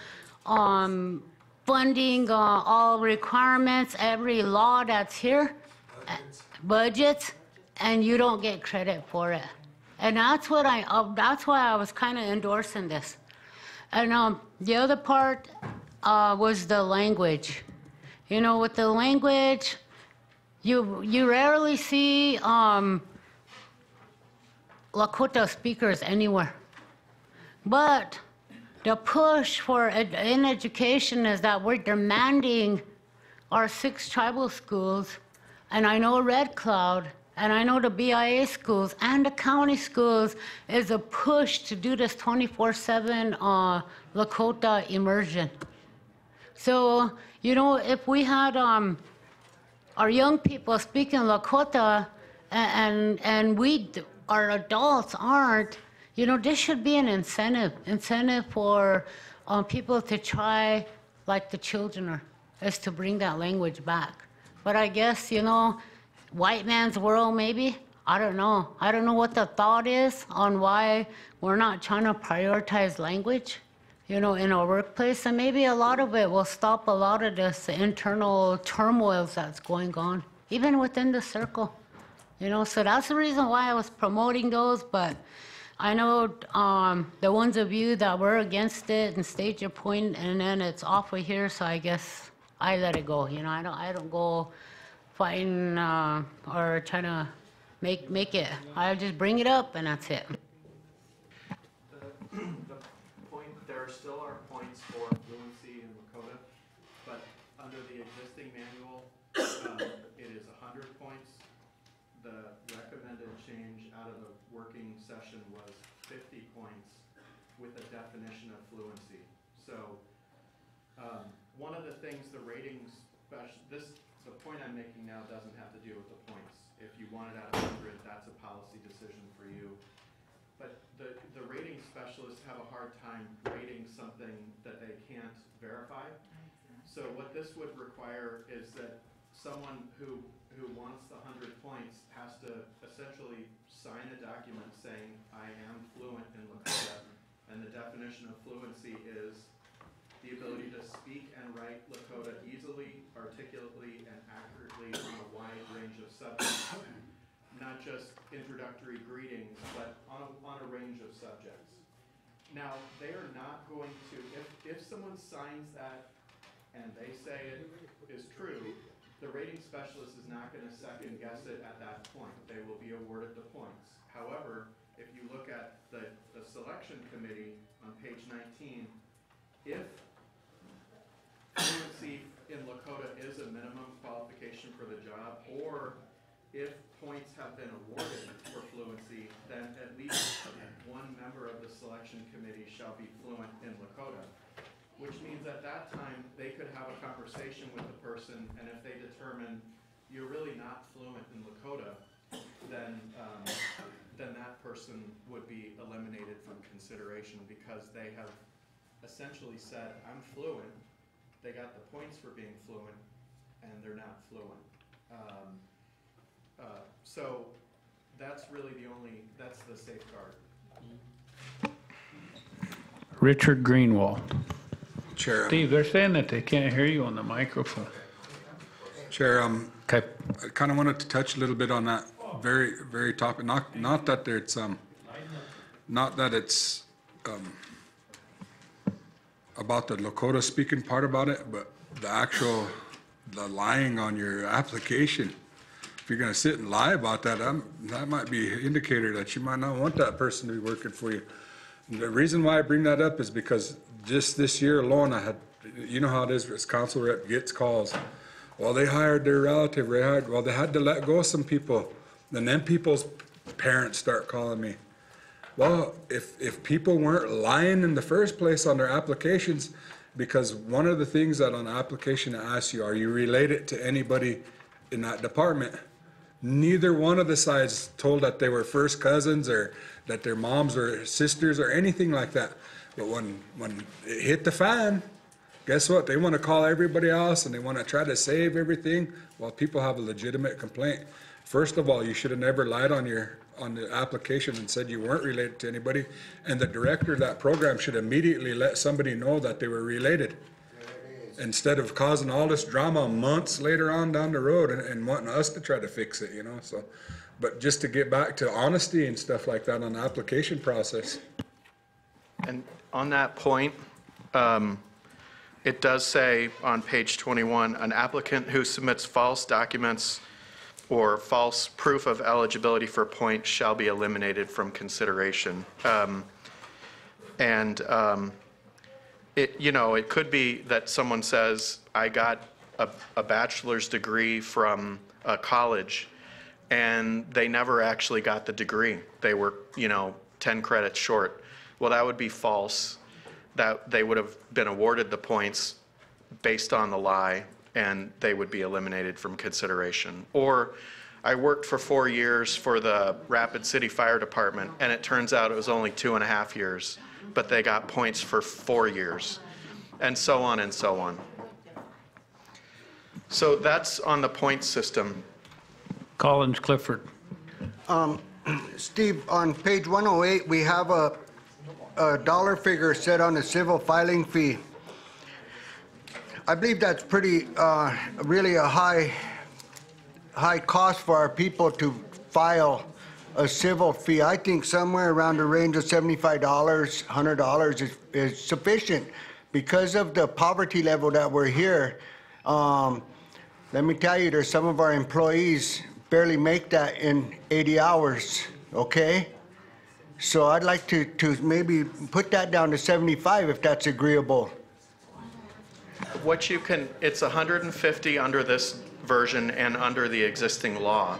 funding, all requirements, every law that's here, budgets, and you don't get credit for it. And that's what that's why I was kind of endorsing this. And the other part was the language. You know, with the language, you rarely see Lakota speakers anywhere. But the push in education is that we're demanding our 6 tribal schools, and I know Red Cloud, and I know the BIA schools and the county schools is a push to do this 24/7 Lakota immersion. So, you know, if we had our young people speaking Lakota and our adults aren't, you know, this should be an incentive for people to try, like the children are, is to bring that language back. But I guess, you know, white man's world maybe, I don't know. I don't know what the thought is on why we're not trying to prioritize language, you know, in our workplace. And maybe a lot of it will stop a lot of this internal turmoils that's going on, even within the circle. You know, so that's the reason why I was promoting those, but I know the ones of you that were against it and state your point, and then it's off of here, so I guess I let it go. You know, I don't go fighting or trying to make it. I just bring it up and that's it. There still are points for fluency in Lakota, but under the existing manual, it is 100 points. The recommended change out of the working session was 50 points with a definition of fluency. So one of the things the ratings the point I'm making now doesn't have to do with the points. If you want it out of 100, that's a policy decision for you. But the rating specialists have a hard time rating something that they can't verify. So what this would require is that someone who wants the 100 points has to essentially sign a document saying, I am fluent in Lakota, and the definition of fluency is the ability to speak and write Lakota easily, articulately, and accurately on a wide range of subjects. Not just introductory greetings, but on a range of subjects. Now, they are not going to, if someone signs that and they say it is true, the rating specialist is not going to second guess it at that point. They will be awarded the points. However, if you look at the selection committee on page 19, if fluency in Lakota is a minimum qualification for the job, or if points have been awarded for fluency, then at least one member of the selection committee shall be fluent in Lakota, which means at that time they could have a conversation with the person, and if they determine you're really not fluent in Lakota, then that person would be eliminated from consideration because they have essentially said, I'm fluent. They got the points for being fluent, and they're not fluent. So that's really that's the safeguard. Richard Greenwald. Chair. Steve, they're saying that they can't hear you on the microphone. Chair, Okay. I kind of wanted to touch a little bit on that very, very topic. Not that it's about the Lakota speaking part about it, but the lying on your application. If you're going to sit and lie about that, that might be an indicator that you might not want that person to be working for you. And the reason why I bring that up is because just this year alone, you know how it is, as council rep gets calls. Well, they hired their relative, they had to let go of some people. And then people's parents start calling me. Well, if people weren't lying in the first place on their applications, because one of the things that on the application it asks you, are you related to anybody in that department? Neither one of the sides told that they were first cousins or that their moms or sisters or anything like that. But when it hit the fan, guess what? They want to call everybody else and they want to try to save everything while people have a legitimate complaint. First of all, you should have never lied on the application and said you weren't related to anybody. And the director of that program should immediately let somebody know that they were related, instead of causing all this drama months later on down the road and wanting us to try to fix it, you know. So, but just to get back to honesty and stuff like that on the application process. And on that point, it does say on page 21, an applicant who submits false documents or false proof of eligibility for points shall be eliminated from consideration. And it could be that someone says, I got a bachelor's degree from a college, and they never actually got the degree. They were, 10 credits short. Well, that would be false. That they would have been awarded the points based on the lie, and they would be eliminated from consideration. Or I worked for 4 years for the Rapid City Fire Department, and it turns out it was only 2.5 years, but they got points for 4 years, and so on and so on. So that's on the point system. Collins Clifford. Steve, on page 108, we have a dollar figure set on the civil filing fee. I believe that's pretty, really a high cost for our people to file a civil fee. I think somewhere around the range of $75, $100 is sufficient because of the poverty level that we're here. Let me tell you, there's some of our employees barely make that in 80 hours, okay? So I'd like to maybe put that down to 75 if that's agreeable. What you can, it's 150 under this version and under the existing law.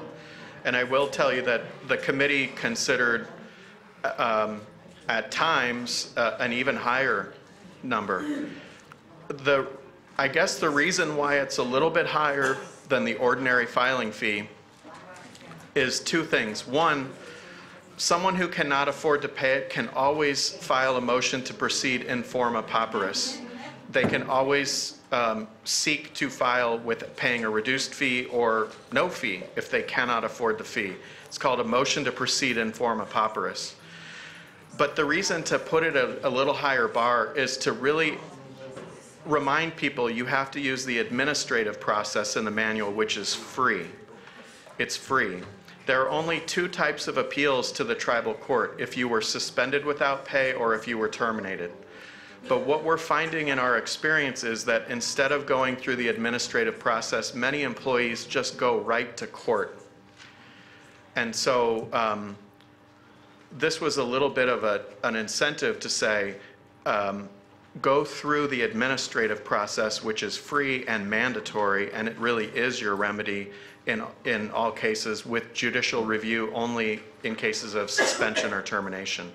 And I will tell you that the committee considered at times an even higher number. I guess the reason why it's a little bit higher than the ordinary filing fee is two things. One, someone who cannot afford to pay it can always file a motion to proceed in forma pauperis. They can always seek to file with paying a reduced fee or no fee if they cannot afford the fee. It's called a motion to proceed in forma pauperis. But the reason to put it a little higher bar is to really remind people you have to use the administrative process in the manual, which is free. It's free. There are only two types of appeals to the tribal court: if you were suspended without pay or if you were terminated. But what we're finding in our experience is that instead of going through the administrative process, many employees just go right to court. And so this was a little bit of an incentive to say, go through the administrative process, which is free and mandatory, and it really is your remedy in all cases, with judicial review only in cases of suspension or termination.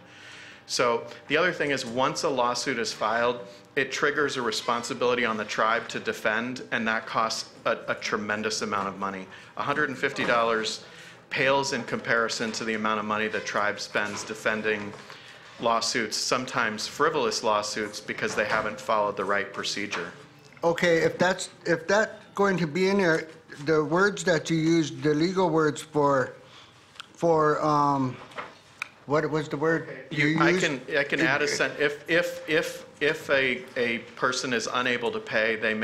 So the other thing is, once a lawsuit is filed, it triggers a responsibility on the tribe to defend, and that costs a tremendous amount of money. $150 pales in comparison to the amount of money the tribe spends defending lawsuits, sometimes frivolous lawsuits, because they haven't followed the right procedure. Okay, if that's going to be in there, the words that you used, the legal words for what was the word you used? I can add a sentence. If a person is unable to pay, they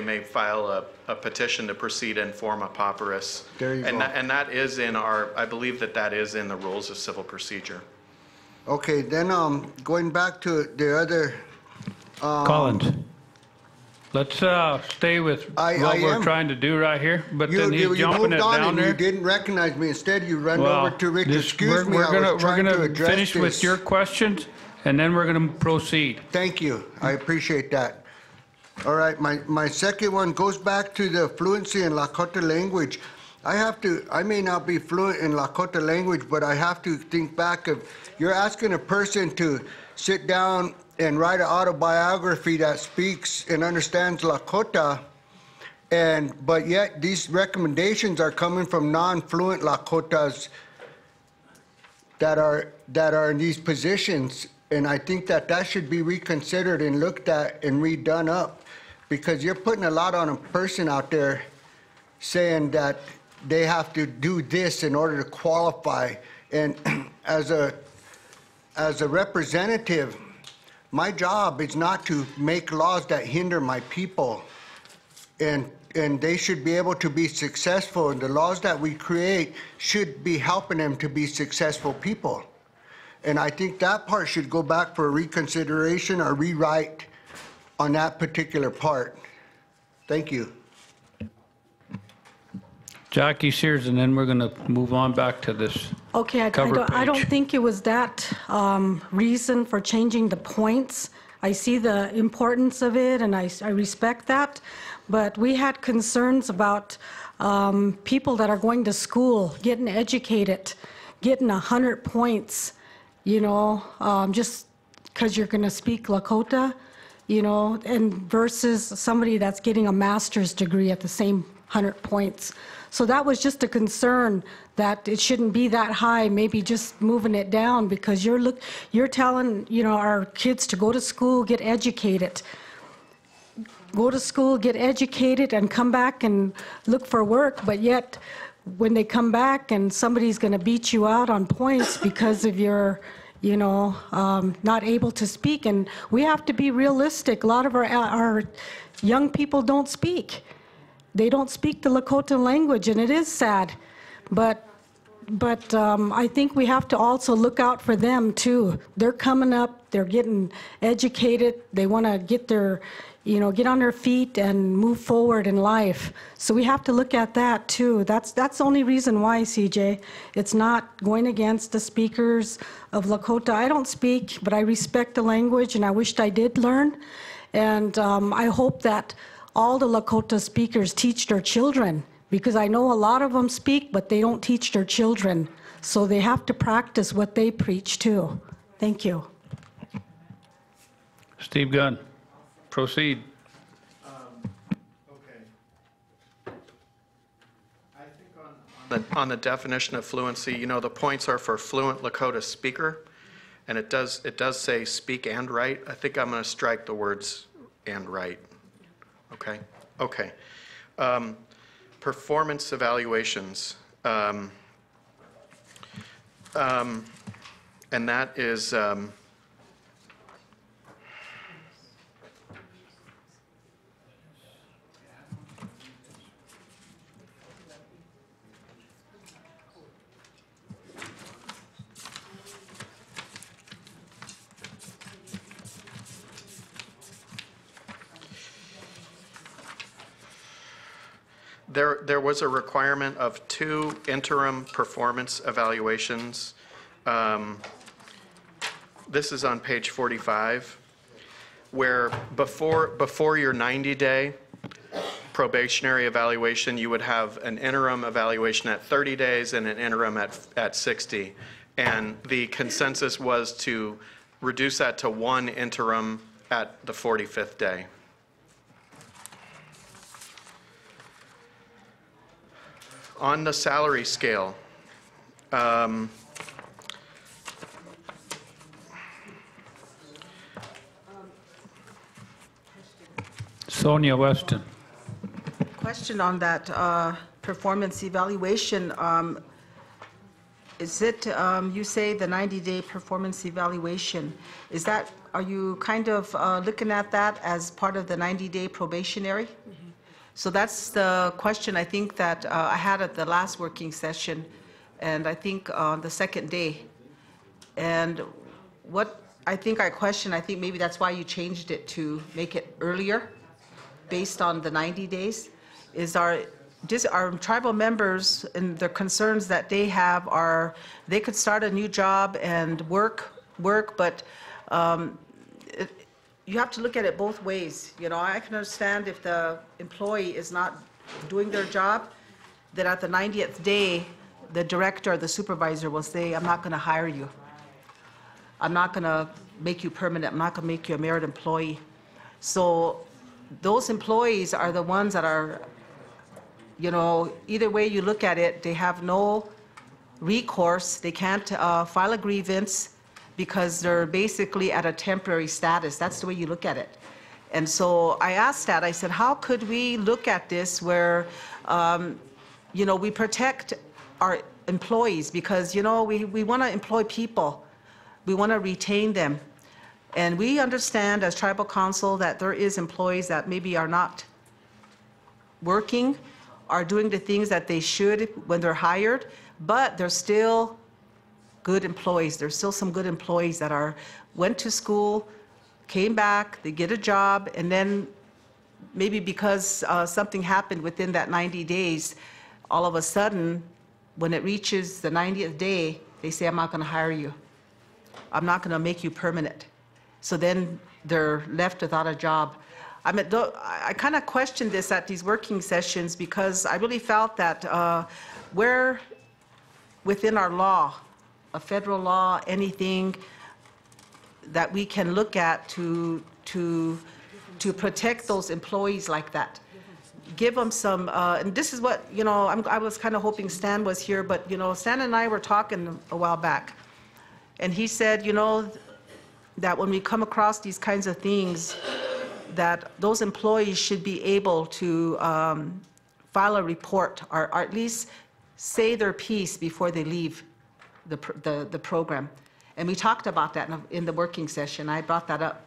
may file a petition to proceed in forma pauperis. There you go. And that is in I believe that is in the rules of civil procedure. Okay, then going back to the other. Collins, let's stay with what we're trying to do right here, but then he's jumping it down there. You didn't recognize me. Instead, you ran over to Rick. Excuse me, we're gonna finish with your questions, and then we're gonna proceed. Thank you. I appreciate that. All right, my second one goes back to the fluency in Lakota language. I may not be fluent in Lakota language, but I have to think back of, you're asking a person to sit down and write an autobiography that speaks and understands Lakota, but yet these recommendations are coming from non-fluent Lakotas that are in these positions, and I think that should be reconsidered and looked at and redone up, because you're putting a lot on a person out there saying that they have to do this in order to qualify. And as a representative, my job is not to make laws that hinder my people, and they should be able to be successful, and the laws that we create should be helping them to be successful people. And I think that part should go back for a reconsideration or rewrite on that particular part. Thank you. Jackie Sears, and then we're going to move on back to this. Okay, I don't page. think it was that reason for changing the points. I see the importance of it, and I respect that. But we had concerns about people that are going to school, getting educated, getting 100 points, you know, just because you're going to speak Lakota, you know, and versus somebody that's getting a master's degree at the same 100 points. So that was just a concern that it shouldn't be that high, maybe just moving it down, because you're telling, you know, our kids to go to school, get educated. Go to school, get educated, and come back and look for work, but yet when they come back and somebody's going to beat you out on points because of your, you know, not able to speak. And we have to be realistic. A lot of our young people don't speak. They don't speak the Lakota language, and it is sad. But I think we have to also look out for them too. They're coming up, they're getting educated, they want to get their, you know, get on their feet and move forward in life. So we have to look at that too. That's the only reason why, CJ. It's not going against the speakers of Lakota. I don't speak, but I respect the language, and I wished I did learn. And I hope that all the Lakota speakers teach their children, because I know a lot of them speak, but they don't teach their children. So they have to practice what they preach too. Thank you. Steve Gunn, proceed. On the definition of fluency, you know, the points are for fluent Lakota speaker, and it does say speak and write. I think I'm going to strike the words and write. Okay. Okay. Performance evaluations, and that is There was a requirement of 2 interim performance evaluations. This is on page 45, where before your 90-day probationary evaluation, you would have an interim evaluation at 30 days and an interim at 60. And the consensus was to reduce that to 1 interim at the 45th day. On the salary scale, Sonia Weston. Question on that performance evaluation. Is it, you say the 90-day performance evaluation, is that, are you kind of looking at that as part of the 90-day probationary? So that's the question I think that I had at the last working session, and I think on the second day. And what I think I questioned, I think maybe that's why you changed it to make it earlier, based on the 90 days, is our tribal members and the concerns that they have are they could start a new job and work, but you have to look at it both ways. You know, I can understand if the employee is not doing their job, that at the 90th day, the director or the supervisor will say, I'm not going to hire you. I'm not going to make you permanent. I'm not going to make you a merit employee. So those employees are the ones that are, you know, either way you look at it, they have no recourse. They can't file a grievance, because they're basically at a temporary status. That's the way you look at it. And so I asked that, I said, how could we look at this where, you know, we protect our employees, because, you know, we want to employ people. We want to retain them. And we understand as tribal council that there is employees that maybe are not working, are doing the things that they should when they're hired, but they're still good employees. There's still some good employees that went to school, came back, they get a job, and then maybe because something happened within that 90 days, all of a sudden, when it reaches the 90th day, they say, I'm not going to hire you. I'm not going to make you permanent. So then they're left without a job. I kind of questioned this at these working sessions because I really felt that where within our law, a federal law, anything that we can look at to protect those employees like that. Give them some, and this is what, I was kind of hoping Stan was here, but, Stan and I were talking a while back. And he said, that when we come across these kinds of things, that those employees should be able to file a report or at least say their piece before they leave the program. And we talked about that in the working session. I brought that up.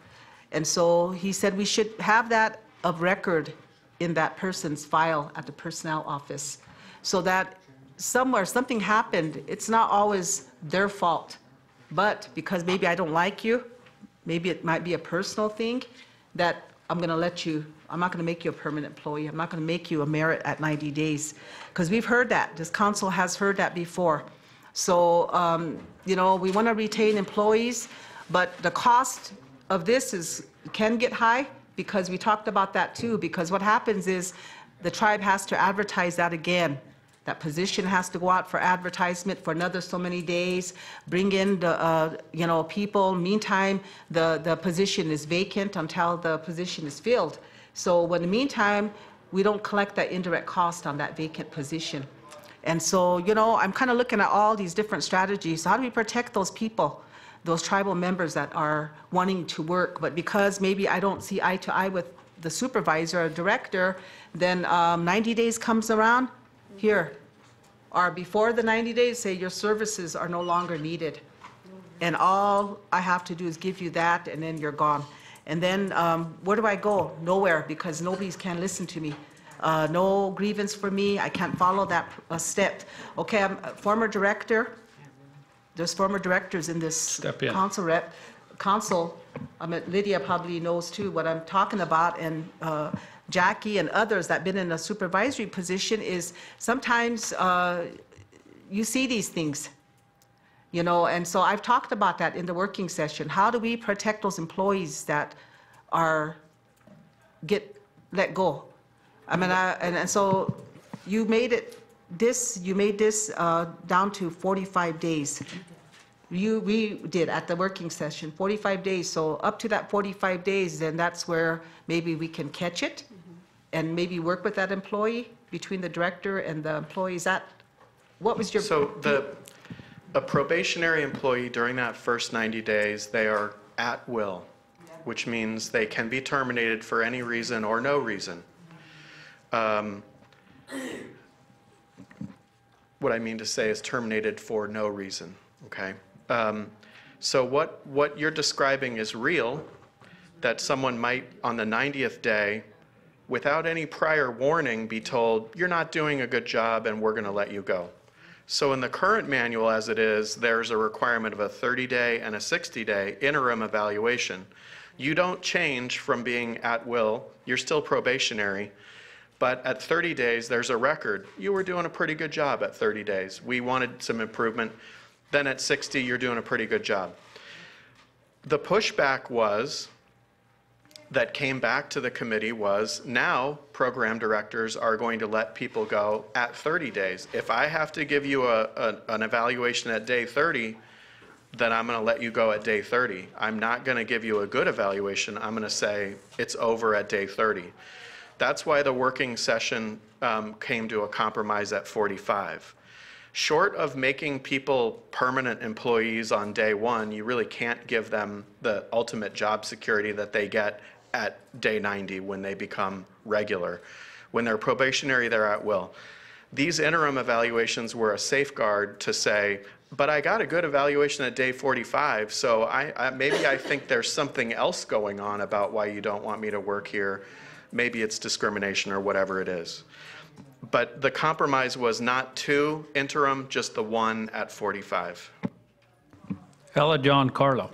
And so he said we should have that of record in that person's file at the personnel office so that somewhere something happened, it's not always their fault. But because maybe I don't like you, maybe it might be a personal thing, that I'm going to let you, I'm not going to make you a permanent employee. I'm not going to make you a merit at 90 days. Because we've heard that. This council has heard that before. So, we want to retain employees, but the cost of this can get high because we talked about that too. Because what happens is the tribe has to advertise that again. That position has to go out for advertisement for another so many days, bring in the, people. Meantime, the position is vacant until the position is filled. So in the meantime, we don't collect that indirect cost on that vacant position. And so, I'm kind of looking at all these different strategies. So how do we protect those people, those tribal members that are wanting to work, but because maybe I don't see eye to eye with the supervisor or director, then 90 days comes around, here, or before the 90 days, say your services are no longer needed. And all I have to do is give you that, and then you're gone. And then where do I go? Nowhere, because nobody can listen to me. No grievance for me. I can't follow that step. Okay, I'm a former director. There's former directors in this council. Lydia probably knows too what I'm talking about, and Jackie and others that have been in a supervisory position is sometimes you see these things, and so I've talked about that in the working session. How do we protect those employees that get let go? And so you made this down to 45 days. We did at the working session, 45 days. So up to that 45 days, then that's where maybe we can catch it and maybe work with that employee between the director and the employees. What was your... So a probationary employee during that first 90 days, they are at will, which means they can be terminated for any reason or no reason. What I mean to say is terminated for no reason, okay? So what you're describing is real, that someone might, on the 90th day, without any prior warning, be told, you're not doing a good job and we're going to let you go. So in the current manual as it is, there's a requirement of a 30-day and a 60-day interim evaluation. You don't change from being at will. You're still probationary. But at 30 days, there's a record. You were doing a pretty good job at 30 days. We wanted some improvement. Then at 60, you're doing a pretty good job. The pushback that came back to the committee was, now program directors are going to let people go at 30 days. If I have to give you an evaluation at day 30, then I'm going to let you go at day 30. I'm not going to give you a good evaluation. I'm going to say it's over at day 30. That's why the working session came to a compromise at 45. Short of making people permanent employees on day one, you really can't give them the ultimate job security that they get at day 90 when they become regular. When they're probationary, they're at will. These interim evaluations were a safeguard to say, but I got a good evaluation at day 45, so maybe I think there's something else going on about why you don't want me to work here. Maybe it's discrimination or whatever it is. But the compromise was not 2 interim, just the 1 at 45. Ella John Carlo.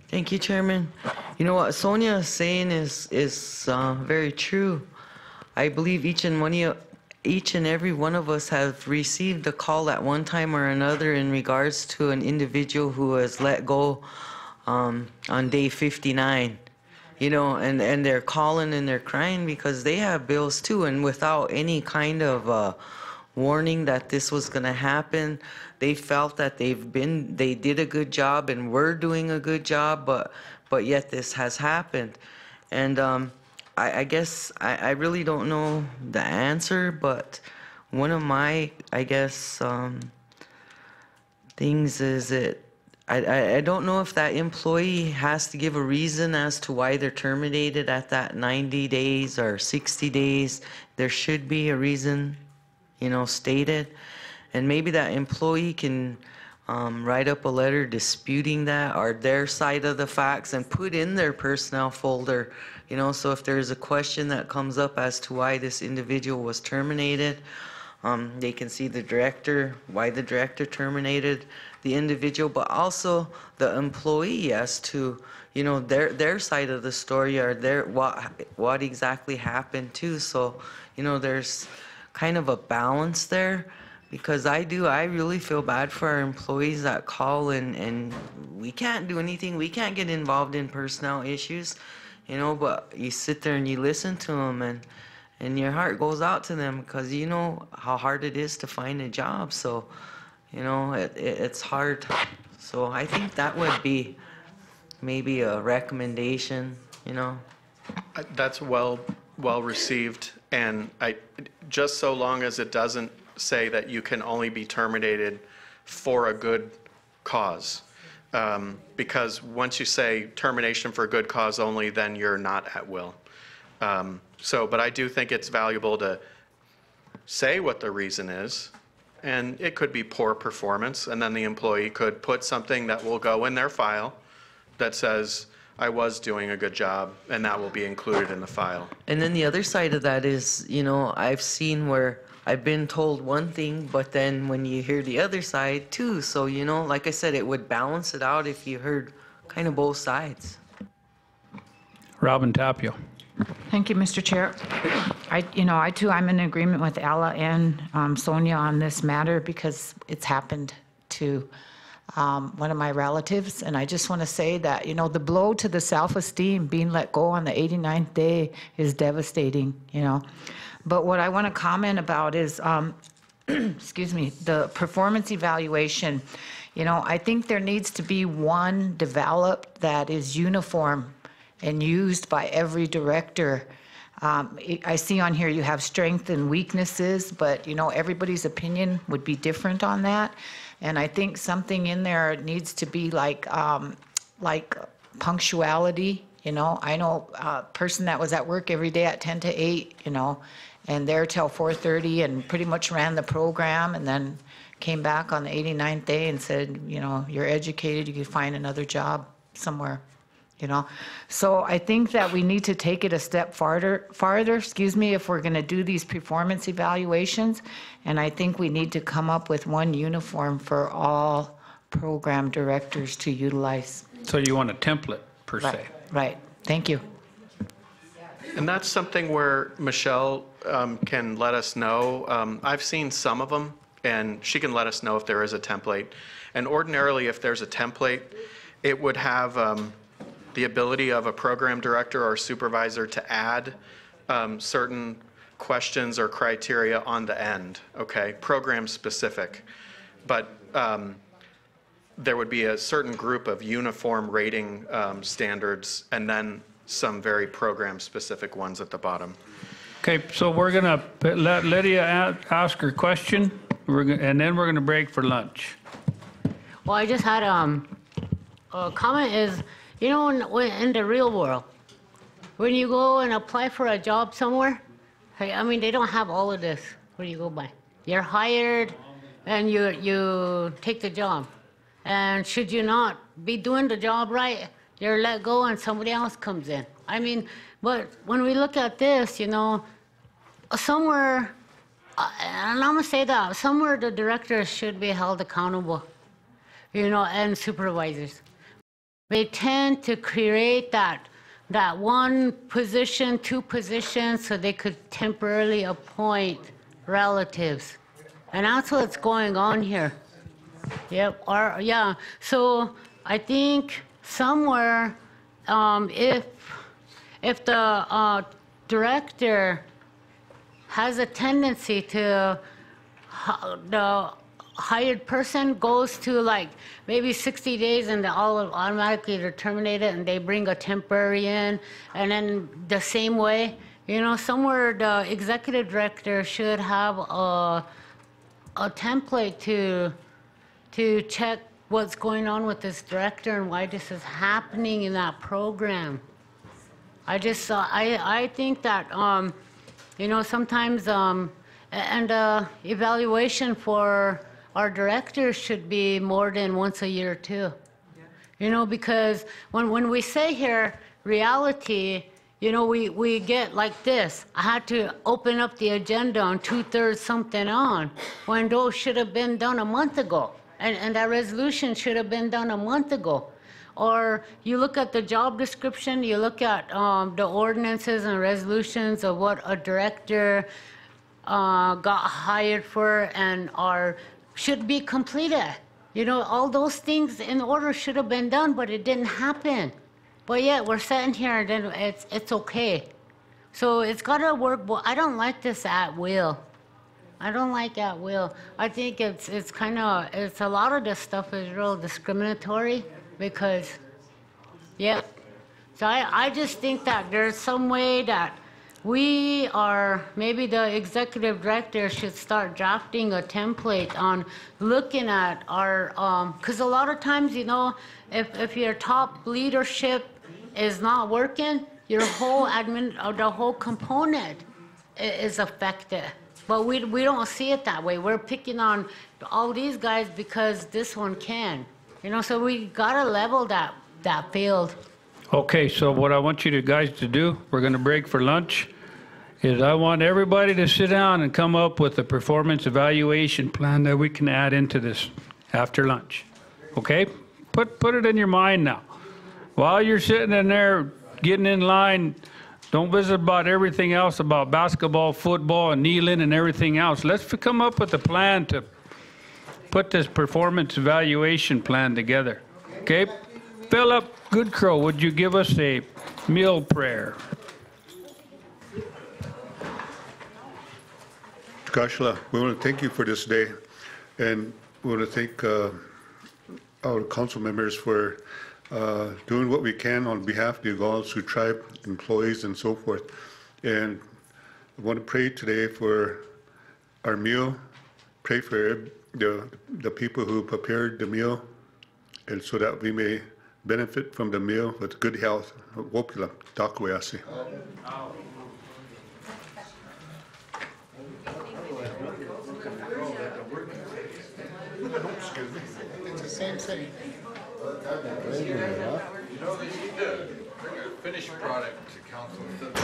Thank you, Chairman. You know what Sonia is saying is very true. I believe each and each and every one of us have received a call at one time or another in regards to an individual who was let go on day 59. You know, and they're calling and they're crying because they have bills too, and without any kind of warning that this was going to happen, they felt that they did a good job and were doing a good job, but yet this has happened. And I guess I really don't know the answer, but one of my, I guess, things is that I don't know if that employee has to give a reason as to why they're terminated at that 90 days or 60 days. There should be a reason, you know, stated. And maybe that employee can write up a letter disputing that or their side of the facts and put in their personnel folder, you know, so if there's a question that comes up as to why this individual was terminated, they can see the director, why the director terminated the individual, but also the employee as to, you know, their side of the story or what exactly happened too. So, you know, there's kind of a balance there, because I really feel bad for our employees that call and we can't do anything. We can't get involved in personnel issues, you know, but you sit there and you listen to them and your heart goes out to them because you know how hard it is to find a job. So, you know, it's hard. So I think that would be maybe a recommendation, you know. That's well received, and just so long as it doesn't say that you can only be terminated for a good cause. Because once you say termination for a good cause only, then you're not at will. But I do think it's valuable to say what the reason is, and it could be poor performance, and then the employee could put something that will go in their file that says, I was doing a good job, and that will be included in the file. And then the other side of that is, you know, I've seen where I've been told one thing, but then when you hear the other side too. So, you know, like I said, it would balance it out if you heard kind of both sides. Robin Tapio. Thank you, Mr. Chair. I too, I'm in agreement with Ella and Sonia on this matter because it's happened to one of my relatives. And I just want to say that, you know, the blow to the self-esteem being let go on the 89th day is devastating, you know. But what I want to comment about is, excuse me, the performance evaluation. You know, I think there needs to be one developed that is uniform and used by every director. I see on here you have strengths and weaknesses, but, you know, everybody's opinion would be different on that. And I think something in there needs to be like punctuality. You know, I know a person that was at work every day at 10 to 8, you know, and there till 4:30 and pretty much ran the program, and then came back on the 89th day and said, you know, you're educated, you could find another job somewhere, you know. So I think that we need to take it a step farther, if we're going to do these performance evaluations. And I think we need to come up with one uniform for all program directors to utilize. So you want a template per se? Right. Thank you. And that's something where Michelle can let us know. I've seen some of them, and she can let us know if there is a template. And ordinarily, if there's a template, it would have the ability of a program director or supervisor to add certain questions or criteria on the end, okay, program specific. But there would be a certain group of uniform rating standards and then some very program specific ones at the bottom. Okay, so we're gonna let Lydia ask her question, and then we're gonna break for lunch. Well, I just had a comment is, you know, in the real world, when you go and apply for a job somewhere, I mean, they don't have all of this. What do you go by? You're hired and you take the job. And should you not be doing the job right, you're let go and somebody else comes in. I mean, but when we look at this, you know, somewhere, and I'm gonna say that, somewhere the directors should be held accountable, you know, and supervisors. They tend to create that one position, two positions, so they could temporarily appoint relatives. And that's what's going on here. Yep, yeah. So I think somewhere, if the director has a tendency to, the hired person goes to like maybe 60 days and they all automatically are terminated and they bring a temporary in, and then the same way, you know, somewhere the executive director should have a template to check what's going on with this director and why this is happening in that program. I just, I think that, you know, sometimes, and evaluation for our directors should be more than once a year too. You know, because when we say here, reality, you know, we get like this. I had to open up the agenda on 2/3 something on, when those should have been done a month ago. And that resolution should have been done a month ago. Or you look at the job description, you look at the ordinances and resolutions of what a director got hired for and should be completed. You know, all those things in order should have been done, but it didn't happen. But yet we're sitting here and then it's okay. So it's got to work. Well, I don't like this at will. I don't like at will. I think it's kind of, it's a lot of this stuff is real discriminatory because, yeah. So I just think that there's some way that we are, maybe the executive director should start drafting a template on looking at our, because a lot of times, you know, if your top leadership is not working, your whole the whole component is affected. But we don't see it that way. We're picking on all these guys because this one can. You know, so we gotta level that field. Okay, so what I want you guys to do, we're gonna break for lunch, is I want everybody to sit down and come up with a performance evaluation plan that we can add into this after lunch. Okay? Put it in your mind now. While you're sitting in there getting in line, don't visit about everything else about basketball, football, and kneeling and everything else. Let's come up with a plan to put this performance evaluation plan together. Okay? Philip Goodcrow, would you give us a meal prayer? Kashla, we want to thank you for this day, and we want to thank our council members for doing what we can on behalf of the Oglala Sioux tribe, employees, and so forth. And I want to pray today for our meal, pray for the people who prepared the meal, and so that we may benefit from the meal with good health. Wopila, takueasi. It's the same thing. You know, they need to bring a finished product to council instead of